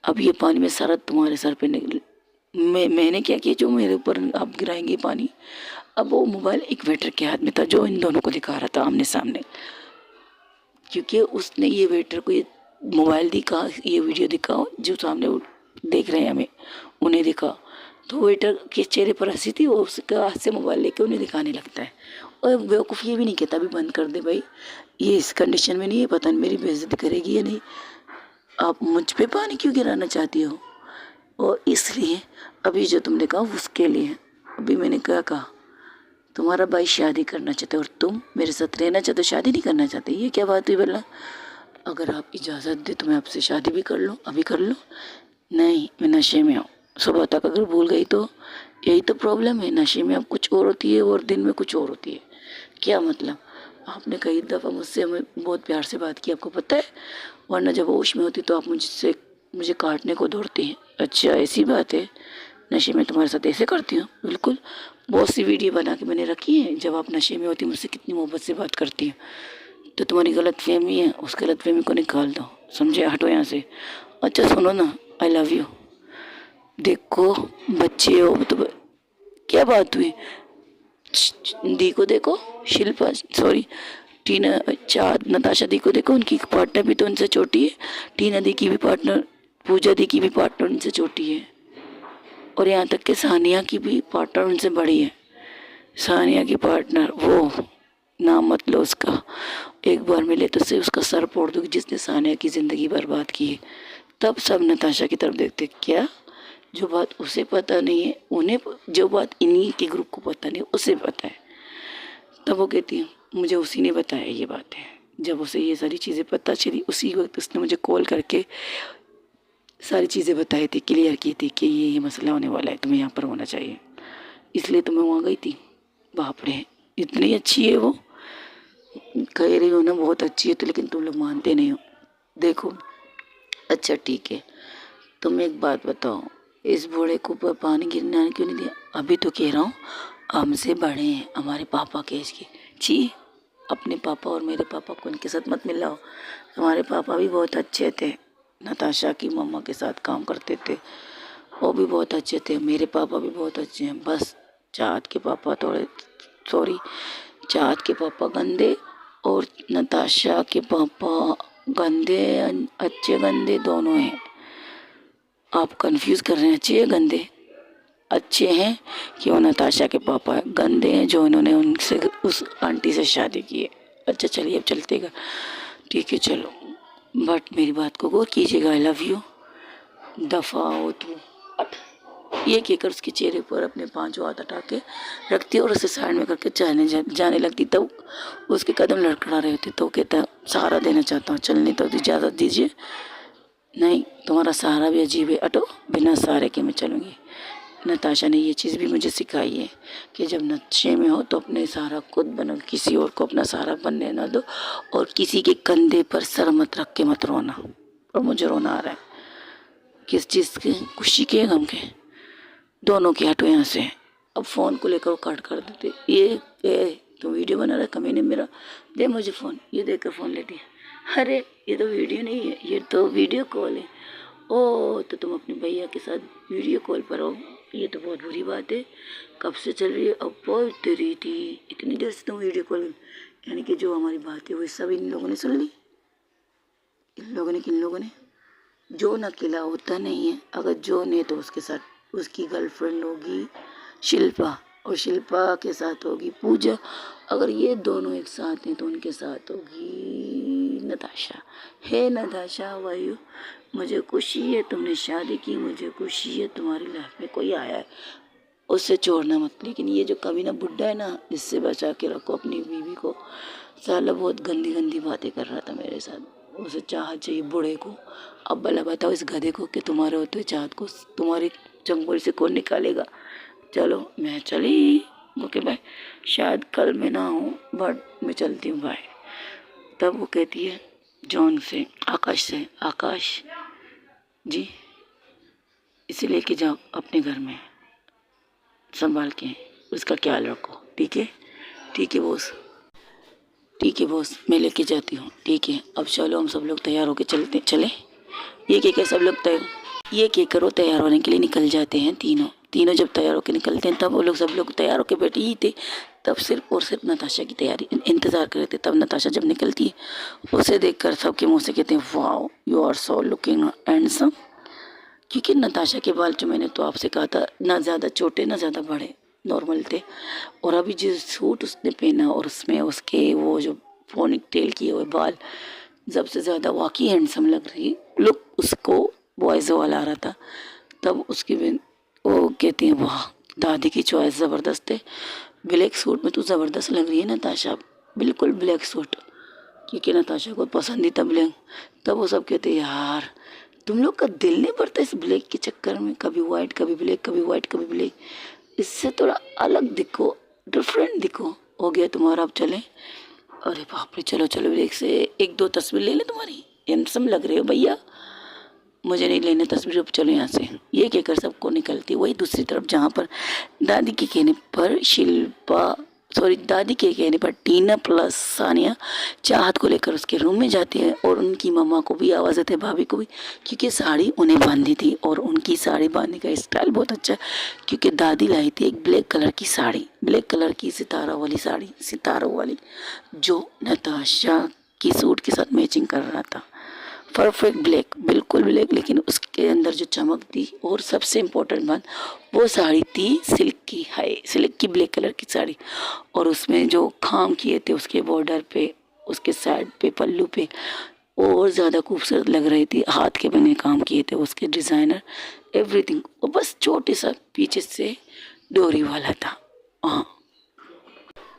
Speaker 1: अब ये पानी में सारा तुम्हारे सर पे निकल, मैंने क्या किया जो मेरे ऊपर आप गिराएंगे पानी। अब वो मोबाइल एक वेटर के हाथ में था, जो इन दोनों को दिखा रहा था आमने सामने, क्योंकि उसने ये वेटर को ये मोबाइल दिखा, ये वीडियो दिखाओ, जो सामने वो देख रहे हैं हमें, उन्हें दिखा। तो वेटर के चेहरे पर हंसी थी, वो उसके हाथ से मोबाइल लेके उन्हें दिखाने लगता है। और बेवकूफ़ ये भी नहीं कहता अभी बंद कर दे भाई, ये इस कंडीशन में नहीं है, पता नहीं मेरी बेइज्जती करेगी या नहीं, आप मुझ पे पानी क्यों गिराना चाहती हो। और इसलिए अभी जो तुमने कहा उसके लिए, अभी मैंने क्या कहा, तुम्हारा भाई शादी करना चाहता है और तुम मेरे साथ रहना चाहते हो, शादी नहीं करना चाहते, ये क्या बात हुई बोला। अगर आप इजाज़त दे तो मैं आपसे शादी भी कर लूँ, अभी कर लूँ। नहीं मैं नशे में हूँ, सुबह तक अगर भूल गई तो यही तो प्रॉब्लम है, नशे में अब कुछ और होती है और दिन में कुछ और होती है। क्या मतलब, आपने कई दफ़ा मुझसे हमें बहुत प्यार से बात की, आपको पता है, वरना जब होश में होती तो आप मुझे काटने को दौड़ती हैं। अच्छा ऐसी बात है, नशे में तुम्हारे साथ ऐसे करती हूँ, बिल्कुल। बहुत सी वीडियो बना के मैंने रखी है, जब आप नशे में होती मुझसे कितनी मोहब्बत से बात करती हैं। तो तुम्हारी गलत फहमी है, उस गलत फहमी को निकाल दो। समझे, हटो यहाँ से। अच्छा सुनो ना, आई लव यू। देखो बच्चे हो तो क्या बात हुई? दी को देखो, शिल्पा सॉरी टीना, चार नताशा दी को देखो, उनकी पार्टनर भी तो उनसे छोटी है। टीना दी की भी पार्टनर, पूजा दी की भी पार्टनर उनसे छोटी है, और यहाँ तक कि सानिया की भी पार्टनर उनसे बड़ी है। सानिया की पार्टनर, वो नाम मत लो उसका, एक बार मिले तो से उसका सर फोड़ दूंगी, जिसने सानिया की ज़िंदगी बर्बाद की है। तब सब नताशा की तरफ देखते, क्या जो बात उसे पता नहीं है उन्हें, जो बात इन्हीं के ग्रुप को पता नहीं उसे पता है। तब वो कहती है मुझे उसी ने बताया ये बातें। जब उसे ये सारी चीज़ें पता चली उसी वक्त उसने मुझे कॉल करके सारी चीज़ें बताई थी, क्लियर की थी कि ये मसला होने वाला है, तुम्हें यहाँ पर होना चाहिए, इसलिए तो मैं वहाँ गई थी। बाप रे, इतनी अच्छी है वो, कह रही हो ना बहुत अच्छी है तो, लेकिन तुम लोग मानते नहीं हो। देखो अच्छा ठीक है, तुम एक बात बताओ, इस बूढ़े को ऊपर पानी गिरने क्यों नहीं दिया? अभी तो कह रहा हूँ, हमसे बड़े हैं, हमारे पापा के एज के। जी, अपने पापा और मेरे पापा को उनके साथ मत मिलाओ। हमारे पापा भी बहुत अच्छे थे, नताशा की मम्मा के साथ काम करते थे, वो भी बहुत अच्छे थे। मेरे पापा भी बहुत अच्छे हैं, बस चाहत के पापा थोड़े, सॉरी, चाहत के पापा गंदे और नताशा के पापा गंदे, अच्छे गंदे दोनों हैं। आप कंफ्यूज कर रहे हैं, अच्छे हैं गंदे? अच्छे हैं कि वो नताशा के पापा गंदे हैं जो इन्होंने उनसे, उस आंटी से शादी की है। अच्छा चलिए अब चलते घर, ठीक है चलो, बट मेरी बात को गौर कीजिएगा, आई लव यू। दफ़ा हो तू, ये कहकर उसके चेहरे पर अपने पांचों हाथ हटा के रखती और उसे साइड में करके जाने लगती। तब उसके कदम लड़खड़ा रहे थे तो कहता सहारा देना चाहता हूँ, चलने तो इजाज़त दीजिए। नहीं, तुम्हारा सहारा भी अजीब है, हटो, बिना सहारे के मैं चलूँगी। नताशा ने ये चीज़ भी मुझे सिखाई है कि जब नशे में हो तो अपने सहारा खुद बनो, किसी और को अपना सहारा बनने ना दो, और किसी के कंधे पर सर मत रख के मत रोना। और मुझे रोना आ रहा है, किस चीज़ के? खुशी के, गम के, दोनों के। हटो यहाँ से। अब फ़ोन को लेकर वो काट कर देते, ये तो वीडियो बना रहा है कमीने मेरा, दे मुझे फ़ोन। ये देकर फ़ोन ले दिया, अरे ये तो वीडियो नहीं है, ये तो वीडियो कॉल है। ओ तो तुम अपने भैया के साथ वीडियो कॉल पर हो, ये तो बहुत बुरी बात है। कब से चल रही है? अब बहुत देरी थी, इतनी देर से तुम वीडियो कॉल, यानी कि जो हमारी बात है वो सब इन लोगों ने सुन ली। इन लोगों ने, किन लोगों ने? जॉन अकेला होता नहीं है, अगर जॉन है तो उसके साथ उसकी गर्लफ्रेंड होगी शिल्पा, और शिल्पा के साथ होगी पूजा, अगर ये दोनों एक साथ हैं तो उनके साथ होगी नताशा। हे नताशा, वायु, मुझे खुशी है तुमने शादी की, मुझे खुशी है तुम्हारी लाइफ में कोई आया है, उससे छोड़ना मत। लेकिन ये जो कमीना बुड्ढा है ना, इससे बचा के रखो अपनी बीवी को। साला बहुत गंदी गंदी बातें कर रहा था मेरे साथ, उसे चाहत चाहिए बूढ़े को। अब भला बताओ इस गधे को कि तुम्हारे होते चाहत को तुम्हारी चंगुल से कौन निकालेगा। चलो मैं चली, ओके बाय, शायद कल मैं ना हूँ बट मैं चलती हूँ, बाय। तब वो कहती है जॉन से, आकाश से, आकाश जी इसे लेके जाओ अपने घर में, संभाल के उसका ख्याल रखो, ठीक है? ठीक है बॉस, ठीक है बॉस, मैं लेके जाती हूँ, ठीक है। अब चलो हम सब लोग तैयार होके चले। ये कहकर सब लोग ये कहकर वो तैयार होने के लिए निकल जाते हैं। तीनों जब तैयार होकर निकलते हैं तब वो लोग सब लोग तैयार होकर बैठे ही थे। तब सिर्फ और सिर्फ नताशा की तैयारी इंतज़ार कर रहे थे। तब नताशा जब निकलती है उसे देखकर सबके मुँह से कहते हैं wow you are so looking handsome. क्योंकि नताशा के बाल जो मैंने तो आपसे कहा था, ना ज़्यादा छोटे ना ज़्यादा बड़े, नॉर्मल थे। और अभी जो सूट उसने पहना और उसमें उसके वो जो पोनी टेल किए हुए बाल, सबसे ज़्यादा वाकई हैंडसम लग रही लुक उसको बॉयज़ वाला आ रहा था। तब उसकी वो कहती हैं वाह दादी की चॉइस ज़बरदस्त है, ब्लैक सूट में तू ज़बरदस्त लग रही है नताशा, बिल्कुल ब्लैक सूट, क्योंकि नताशा को पसंद ही था ब्लैक। तब वो सब कहते हैं यार तुम लोग का दिल नहीं पड़ता इस ब्लैक के चक्कर में, कभी वाइट कभी ब्लैक, कभी वाइट कभी ब्लैक, इससे थोड़ा अलग दिखो, डिफरेंट दिखो। हो गया तुम्हारा, अब चलें? अरे बाप रे, चलो चलो ब्लैक से एक दो तस्वीर ले ले, तुम्हारी हैंडसम लग रहे हो भैया। मुझे नहीं लेने तस्वीर, अब चलो यहाँ से। ये कहकर सबको निकलती वही दूसरी तरफ, जहाँ पर दादी के कहने पर शिल्पा सॉरी दादी के कहने पर टीना प्लस सानिया चाहत को लेकर उसके रूम में जाती है और उनकी मम्मा को भी आवाज़ देते हैं, भाभी को भी, क्योंकि साड़ी उन्हें बांधी थी और उनकी साड़ी बांधने का स्टाइल बहुत अच्छा है, क्योंकि दादी लाई थी एक ब्लैक कलर की साड़ी, ब्लैक कलर की सितारा वाली साड़ी, सितारों वाली, जो नताशा की सूट के साथ मैचिंग कर रहा था। परफेक्ट ब्लैक, बिल्कुल ब्लैक, लेकिन उसके अंदर जो चमक थी और सबसे इम्पोर्टेंट बात, वो साड़ी थी सिल्क की, हाय सिल्क की ब्लैक कलर की साड़ी, और उसमें जो काम किए थे उसके बॉर्डर पे, उसके साइड पे, पल्लू पे और ज़्यादा खूबसूरत लग रही थी। हाथ के बने काम किए थे उसके डिज़ाइनर, एवरीथिंग। और बस छोटे सा पीछे से डोरी वाला था, हाँ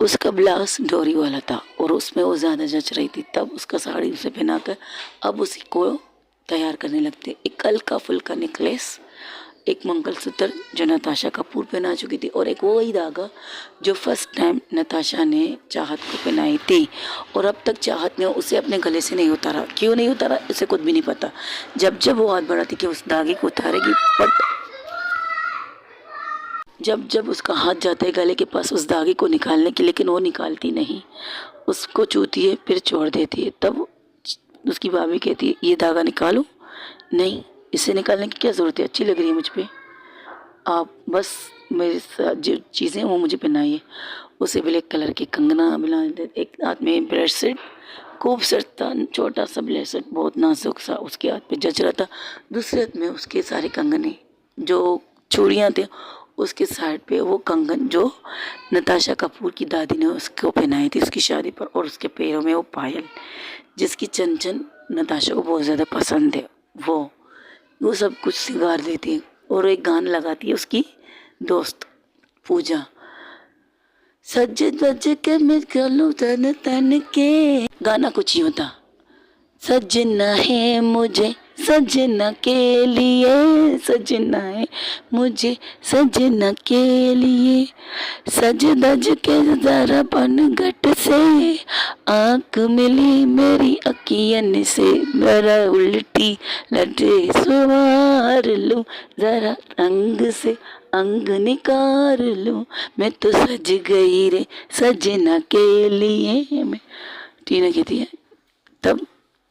Speaker 1: उसका ब्लाउज डोरी वाला था और उसमें वो ज़्यादा जच रही थी। तब उसका साड़ी उसे पहनाकर अब उसी को तैयार करने लगते। एक हल्का फुल्का नेकलेस, एक मंगलसूत्र जो नताशा कपूर पहना चुकी थी, और एक वही धागा जो फर्स्ट टाइम नताशा ने चाहत को पहनाई थी, और अब तक चाहत ने उसे अपने गले से नहीं उतारा। क्यों नहीं उतारा उसे खुद भी नहीं पता। जब जब वो हाथ बढ़ाती कि उस धागे को उतारेगी, बट जब जब उसका हाथ जाता है गले के पास उस धागे को निकालने की, लेकिन वो निकालती नहीं, उसको छूती है फिर छोड़ देती है। तब उसकी भाभी कहती है ये धागा निकालो, नहीं इसे निकालने की क्या ज़रूरत है, अच्छी लग रही है मुझ पे, आप बस मेरे साथ जो चीज़ें वो मुझे पहनाइए। उसे ब्लैक कलर के कंगना बना देते, एक हाथ में ब्रेसलेट खूबसूरत था, छोटा सा ब्रेसलेट बहुत नाजुक सा उसके हाथ पे जच रहा था, दूसरे हाथ में उसके सारे कंगने जो चूड़ियाँ थे उसके साइड पे वो कंगन जो नताशा कपूर की दादी ने उसको पहनाई थी उसकी शादी पर, और उसके पैरों में वो पायल जिसकी चंचन नताशा को बहुत ज़्यादा पसंद है, वो सब कुछ सिंगार देती है। और एक गाना लगाती है उसकी दोस्त पूजा, सज धज के मैं चलूं तन तन के, गाना कुछ यूं था, सजना है मुझे सजना के लिए, सजना है मुझे सजना के लिए, सज धज के जरा पनघट से, आँख मिली मेरी अखियन से, जरा उल्टी लटे सवार लूं, जरा अंग से अंग निकाल लूं, मैं तो सज गई रे सजना के लिए मैं। टीना कहती है, तब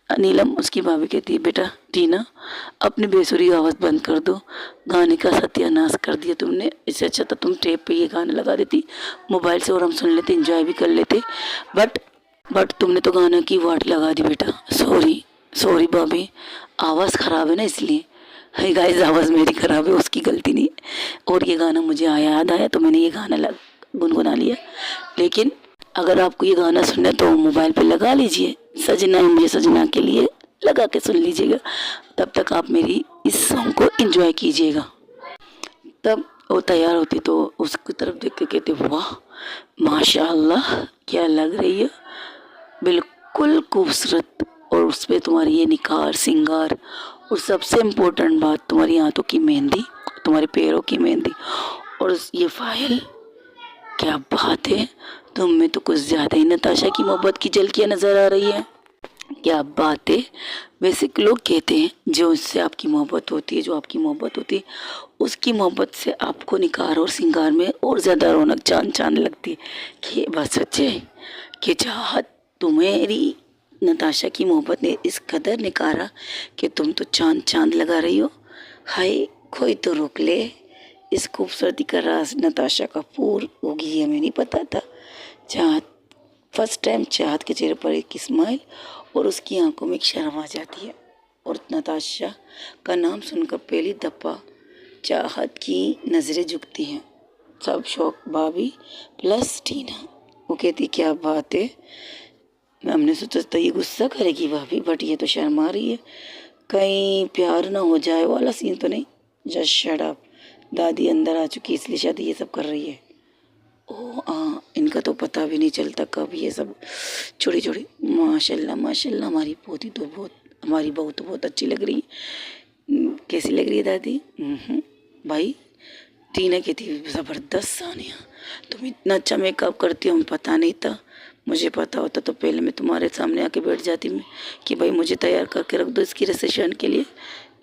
Speaker 1: नीलम उसकी भाभी कहती है बेटा टीना अपनी बेसुरी आवाज़ बंद कर दो, गाने का सत्यानाश कर दिया तुमने, इससे अच्छा तो तुम टेप पे ये गाना लगा देती मोबाइल से और हम सुन लेते, एंजॉय भी कर लेते, बट तुमने तो गाना की वाट लगा दी बेटा, सॉरी सॉरी भाभी, आवाज़ ख़राब है ना इसलिए। है गाइस, आवाज़ मेरी ख़राब है, उसकी गलती नहीं है। और ये गाना मुझे याद आया तो मैंने ये गाना गुनगुना लिया। लेकिन अगर आपको ये गाना सुनना है तो मोबाइल पे लगा लीजिए, सजना है मुझे सजना के लिए लगा के सुन लीजिएगा, तब तक आप मेरी इस सॉन्ग को एंजॉय कीजिएगा। तब वो तैयार होती तो उसकी तरफ देख के कहते वाह माशाअल्लाह क्या लग रही है, बिल्कुल खूबसूरत, और उस पर तुम्हारी ये निखार सिंगार, और सबसे इम्पोर्टेंट बात तुम्हारी हाथों की मेहंदी, तुम्हारे पैरों की मेहंदी, और ये फाइल, क्या बात है, तुम में तो कुछ ज़्यादा ही नताशा की मोहब्बत की झलकियाँ नज़र आ रही है, क्या बात है। वैसे लोग कहते हैं जो उससे आपकी मोहब्बत होती है, जो आपकी मोहब्बत होती है उसकी मोहब्बत से आपको निखार और सिंगार में और ज़्यादा रौनक चांद चांद लगती है। कि ये बात सच है कि चाहत तुम्हारी नताशा की मोहब्बत ने इस कदर निखारा कि तुम तो चांद चांद लगा रही हो। हाय कोई तो रोक ले, इस खूबसूरती का राज नताशा कपूर होगी ये हमें नहीं पता था। चाहत फर्स्ट टाइम चाहत के चेहरे पर एक स्माइल और उसकी आंखों में एक शर्म आ जाती है, और नताशा का नाम सुनकर पहली दफ़ा चाहत की नज़रें झुकती हैं। सब शौक भाभी प्लस टीना, वो कहती क्या बात है, हमने सोचा था ये गुस्सा करेगी भाभी, बट ये तो शर्मा रही है, कहीं प्यार ना हो जाए वाला सीन तो नहीं। जस्ट शट अप, दादी अंदर आ चुकी इसलिए शायद ये सब कर रही है। ओह हाँ, इनका तो पता भी नहीं चलता कब ये सब छोटी छोटी। माशाल्लाह माशाल्लाह, हमारी बहू तो बहुत अच्छी लग रही है। कैसी लग रही है दादी? भाई टीना कहती ज़बरदस्त सानिया, तुम इतना अच्छा मेकअप करती हो, हमें पता नहीं था, मुझे पता होता तो पहले मैं तुम्हारे सामने आके बैठ जाती मैं कि भाई मुझे तैयार करके रख दो इसकी रिसेप्शन के लिए।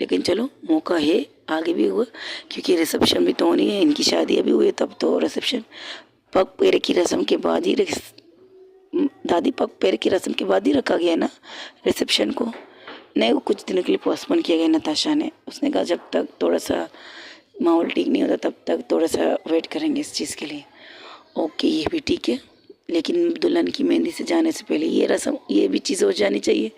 Speaker 1: लेकिन चलो मौका है, आगे भी हुआ, क्योंकि रिसेप्शन भी तो होनी है, इनकी शादी अभी हुई है तब तो रिसेप्शन। पग फेरे की रस्म के बाद ही दादी पग फेरे की रस्म के बाद ही रखा गया ना रिसेप्शन को? नहीं, वो कुछ दिनों के लिए पोस्टपोन किया गया नताशा ने। उसने कहा जब तक थोड़ा सा माहौल ठीक नहीं होता तब तक थोड़ा सा वेट करेंगे इस चीज़ के लिए। ओके, ये भी ठीक है, लेकिन दुल्हन की मेहंदी से जाने से पहले ये रस्म, ये भी चीज़ हो जानी चाहिए।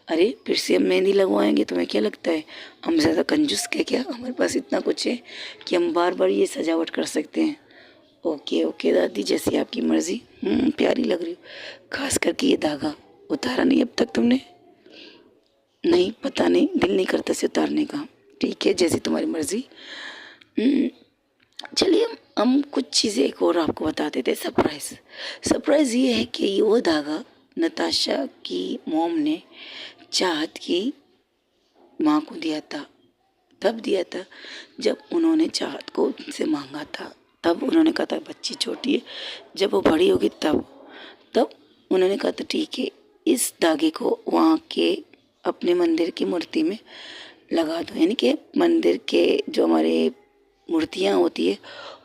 Speaker 1: अरे फिर से हम मेहंदी लगवाएंगे, तुम्हें क्या लगता है हम ज़्यादा कंजूस के क्या? हमारे पास इतना कुछ है कि हम बार बार ये सजावट कर सकते हैं। ओके ओके दादी, जैसी आपकी मर्ज़ी। प्यारी लग रही हो, खास करके ये धागा उतारा नहीं अब तक तुमने? नहीं, पता नहीं, दिल नहीं करता से उतारने का। ठीक है, जैसी तुम्हारी मर्ज़ी। चलिए हम कुछ चीज़ें एक और आपको बता देते हैं। सरप्राइज़ ये है कि ये वो धागा नताशा की मॉम ने चाहत की माँ को दिया था। तब दिया था जब उन्होंने चाहत को उनसे मांगा था। तब उन्होंने कहा था बच्ची छोटी है, जब वो बड़ी होगी तब उन्होंने कहा था ठीक है, इस धागे को वहाँ के अपने मंदिर की मूर्ति में लगा दो। यानी कि मंदिर के जो हमारे मूर्तियाँ होती है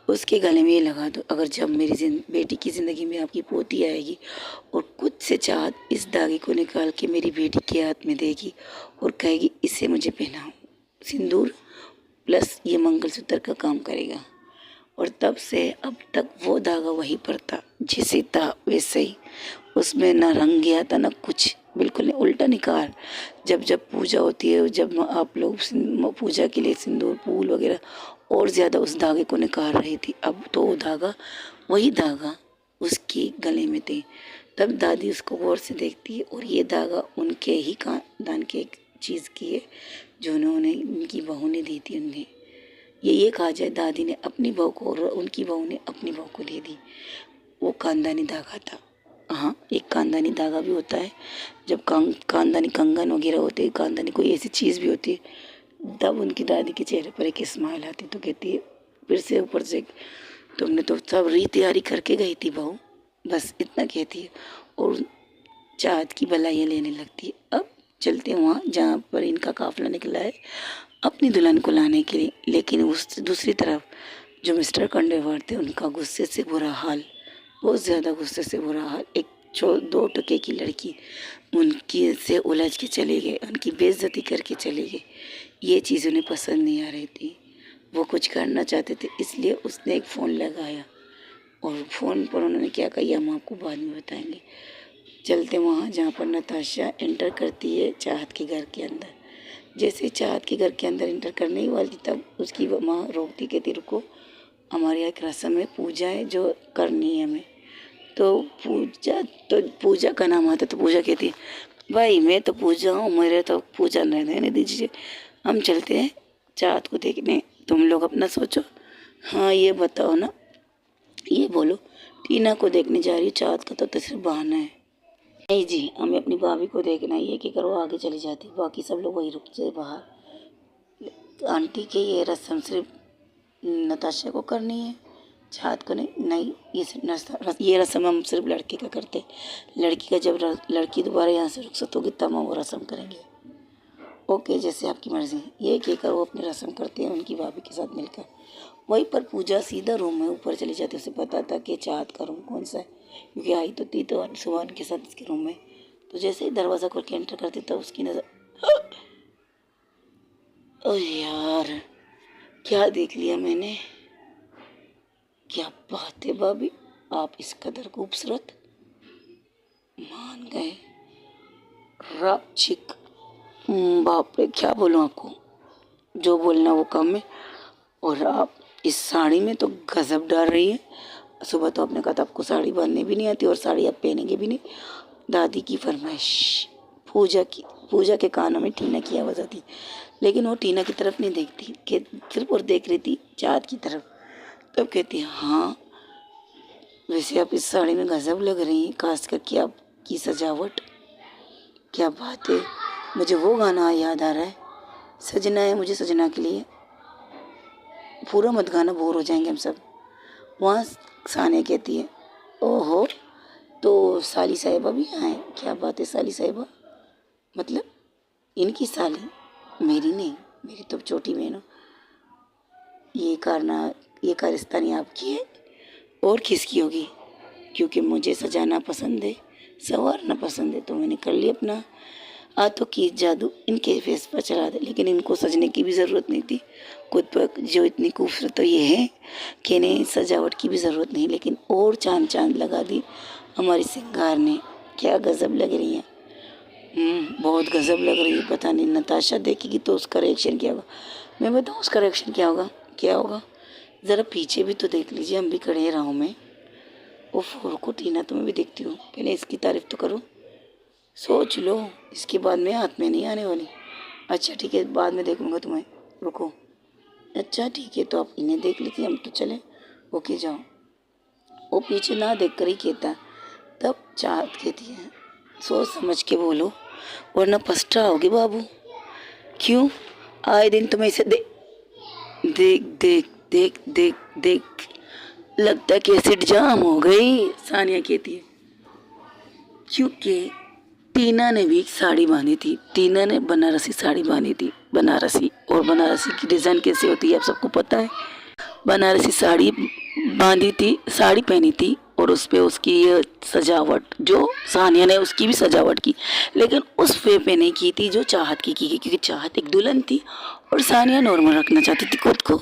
Speaker 1: उसके गले में ये लगा दो। अगर जब मेरी बेटी की ज़िंदगी में आपकी पोती आएगी और कुछ से चाहत इस धागे को निकाल के मेरी बेटी के हाथ में देगी और कहेगी इसे मुझे पहनाओ, सिंदूर प्लस ये मंगलसूत्र का काम करेगा। और तब से अब तक वो धागा वहीं पर था, जैसे था वैसे ही, उसमें ना रंग गया था ना कुछ, बिल्कुल नहीं, उल्टा निकार। जब जब पूजा होती है, जब आप लोग पूजा के लिए सिंदूर फूल वगैरह और ज़्यादा उस धागे को निकाल रही थी। अब तो वो धागा, वही धागा उसके गले में थे। तब दादी उसको गौर से देखती है और ये धागा उनके ही खानदान के एक चीज़ की है जो उन्होंने, उनकी बहू ने दी थी उन्हें। ये कहा जाए दादी ने अपनी बहू को और उनकी बहू ने अपनी बहू को दे दी। वो खानदानी धागा था। हाँ, एक खानदानी धागा भी होता है जब खानदानी कंगन वगैरह होते हैं, खानदानी कोई ऐसी चीज़ भी होती है, तब उनकी दादी के चेहरे पर एक स्माइल आती तो कहती है फिर से ऊपर से तुमने तो सब तैयारी करके गई थी बहू, बस इतना कहती है और चाहत की बलाइयाँ लेने लगती है। अब चलते हैं वहाँ जहाँ पर इनका काफिला निकला है अपनी दुल्हन को लाने के लिए। लेकिन उस दूसरी तरफ जो मिस्टर कंडेवर थे उनका गुस्से से बुरा हाल, बहुत ज़्यादा गुस्से से बुरा हाल। एक 2 टके की लड़की उनकी से उलझ के चले गए, उनकी बेइज्जती करके चले गए। ये चीज़ उन्हें पसंद नहीं आ रही थी, वो कुछ करना चाहते थे, इसलिए उसने एक फ़ोन लगाया और फ़ोन पर उन्होंने क्या कहा हम आपको बाद में बताएंगे। चलते वहाँ जहाँ पर नताशा एंटर करती है चाहत के घर के अंदर। जैसे चाहत के घर के अंदर एंटर करने ही वाली थी तब उसकी माँ रोकती, कहती रुको, हमारे यहाँ एक रस्म है, पूजा है जो करनी है हमें। तो पूजा का नाम आता तो पूजा कहती है भाई मैं तो पूजा हूँ, मेरे तो पूजा रहने दीजिए, हम चलते हैं चाहत को देखने, तुम लोग अपना सोचो। हाँ ये बताओ ना, ये बोलो, टीना को देखने जा रही हो? चाहत का तो सिर्फ बहाना है। नहीं जी, हमें अपनी भाभी को देखना ही है कि करो आगे चली जाती, बाकी सब लोग वही रुक जाए बाहर। आंटी के ये रस्म सिर्फ नताशा को करनी है, चाहत को नहीं। नहीं, ये रस्म हम सिर्फ लड़के का करते हैं। लड़की का जब लड़की दोबारा यहाँ से रुखसत होगी तब हम वो रस्म करेंगे। ओके, जैसे आपकी मर्ज़ी। ये कहकर वो अपनी रस्म करते हैं उनकी भाभी के साथ मिलकर। वहीं पर पूजा सीधा रूम में ऊपर चली जाती है। उसे पता था कि चाहत का रूम कौन सा है, क्योंकि आई तो थी तो सुहान के साथ इसके रूम में। तो जैसे ही दरवाज़ा खोल के एंटर करती तब उसकी नज़र, ओ यार क्या देख लिया मैंने, क्या बात है भाभी, आप इस कदर खूबसूरत, मान गए रापचिक। बाप रे, क्या बोलूँ आपको, जो बोलना वो कम है। और आप इस साड़ी में तो गजब डाल रही है। सुबह तो आपने कहा था आपको साड़ी बांधने भी नहीं आती और साड़ी आप पहनेंगे भी नहीं। दादी की फरमाइश, पूजा के कानों में टीना की आवाज़ आती, लेकिन वो टीना की तरफ नहीं देखती, कि सिर्फ और देख रही थी चाँद की तरफ। तब कहती है हाँ वैसे आप इस साड़ी में गजब लग रही हैं, खास करके आपकी सजावट, क्या बात है। मुझे वो गाना याद आ रहा है, सजना है मुझे सजना के लिए, पूरा मत गाना, बोर हो जाएंगे हम सब। वहाँ सानिया कहती है ओहो, तो साली साहिबा भी आए, क्या बात है साली साहिबा, मतलब इनकी साली, मेरी नहीं, मेरी तो छोटी बहन हो। ये का रिश्ता नहीं आपकी है, और किसकी होगी? क्योंकि मुझे सजाना पसंद है, संवारना पसंद है, तो मैंने कर लिया अपना हाथों की जादू इनके फेस पर चला दे। लेकिन इनको सजने की भी ज़रूरत नहीं थी, खुद पर जो इतनी खूबसूरत तो ये है कि इन्हें सजावट की भी ज़रूरत नहीं, लेकिन और चांद चांद लगा दी हमारी सिंगार ने। क्या गज़ब लग रही है। बहुत गज़ब लग रही है। पता नहीं नताशा देखेगी तो उसका रिएक्शन क्या होगा। मैं बताऊँ उसका रिएक्शन क्या होगा? क्या होगा? ज़रा पीछे भी तो देख लीजिए, हम भी खड़े हैं राहों में। ओफ रुको टीना, तुम्हें भी देखती हूँ, पहले इसकी तारीफ़ तो करो। सोच लो, इसके बाद में हाथ में नहीं आने वाली। अच्छा ठीक है, बाद में देखूँगा तुम्हें, रुको। अच्छा ठीक है, तो आप इन्हें देख लीजिए, हम तो चले। ओके जाओ। वो पीछे ना देख कर ही कहता, तब चाहत कहती है सोच समझ के बोलो वरना पछताओगे बाबू। क्यों? आए दिन तुम्हें इसे देख देख देख देख देख देख लगता है कि एसिड जाम हो गई, सानिया कहती है। क्योंकि टीना ने भी एक साड़ी बांधी थी। टीना ने बनारसी साड़ी बांधी थी, बनारसी। और बनारसी की डिज़ाइन कैसी होती है आप सबको पता है। बनारसी साड़ी बांधी थी, साड़ी पहनी थी और उस पे उसकी ये सजावट, जो सानिया ने उसकी भी सजावट की, लेकिन उस वे पे नहीं की थी जो चाहत की गई, क्योंकि चाहत एक दुल्हन थी और सानिया नॉर्मल रखना चाहती थी खुद को।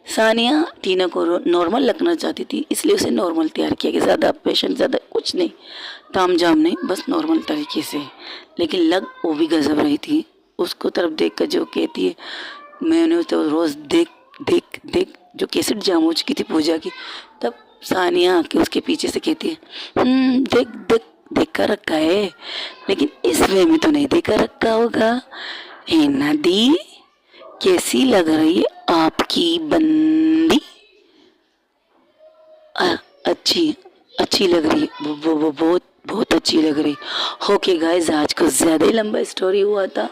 Speaker 1: सानिया टीना को नॉर्मल रखना चाहती थी, इसलिए उसे नॉर्मल तैयार किया गया, ज़्यादा फैशन, ज़्यादा कुछ नहीं, ताम झाम नहीं, बस नॉर्मल तरीके से। लेकिन लग वो भी गजब रही थी। उसको तरफ देख कर जो कहती है, मैंने तो रोज़ देख देख देख जो कैसेट जाम हो चुकी थी पूजा की, तब सानिया आके उसके पीछे से कहती है देख देख देखा रखा है, लेकिन इस वे में तो नहीं देखा रखा होगा। हे नदी, कैसी लग रही है आपकी बंदी? अच्छी अच्छी लग रही है, वो बहुत बहुत अच्छी लग रही। ओके गाइस, आज कुछ ज़्यादा ही लंबा स्टोरी हुआ था,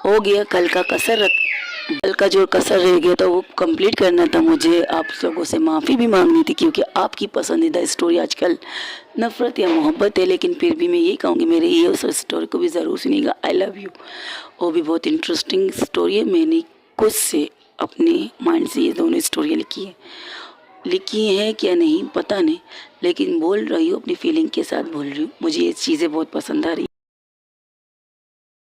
Speaker 1: हो गया। कल का जो कसर रह गया था वो कंप्लीट करना था मुझे। आप लोगों से माफ़ी भी मांगनी थी, क्योंकि आपकी पसंदीदा स्टोरी आजकल नफ़रत या मोहब्बत है, लेकिन फिर भी मैं ये कहूँगी मेरे ये उस स्टोरी को भी ज़रूर सुनिएगा। I love you. वो भी बहुत इंटरेस्टिंग स्टोरी है। मैंने खुद से अपने माइंड से ये दोनों स्टोरियाँ लिखी हैं क्या नहीं पता नहीं, लेकिन बोल रही हूँ, अपनी फीलिंग के साथ बोल रही हूँ। मुझे ये चीज़ें बहुत पसंद आ रही।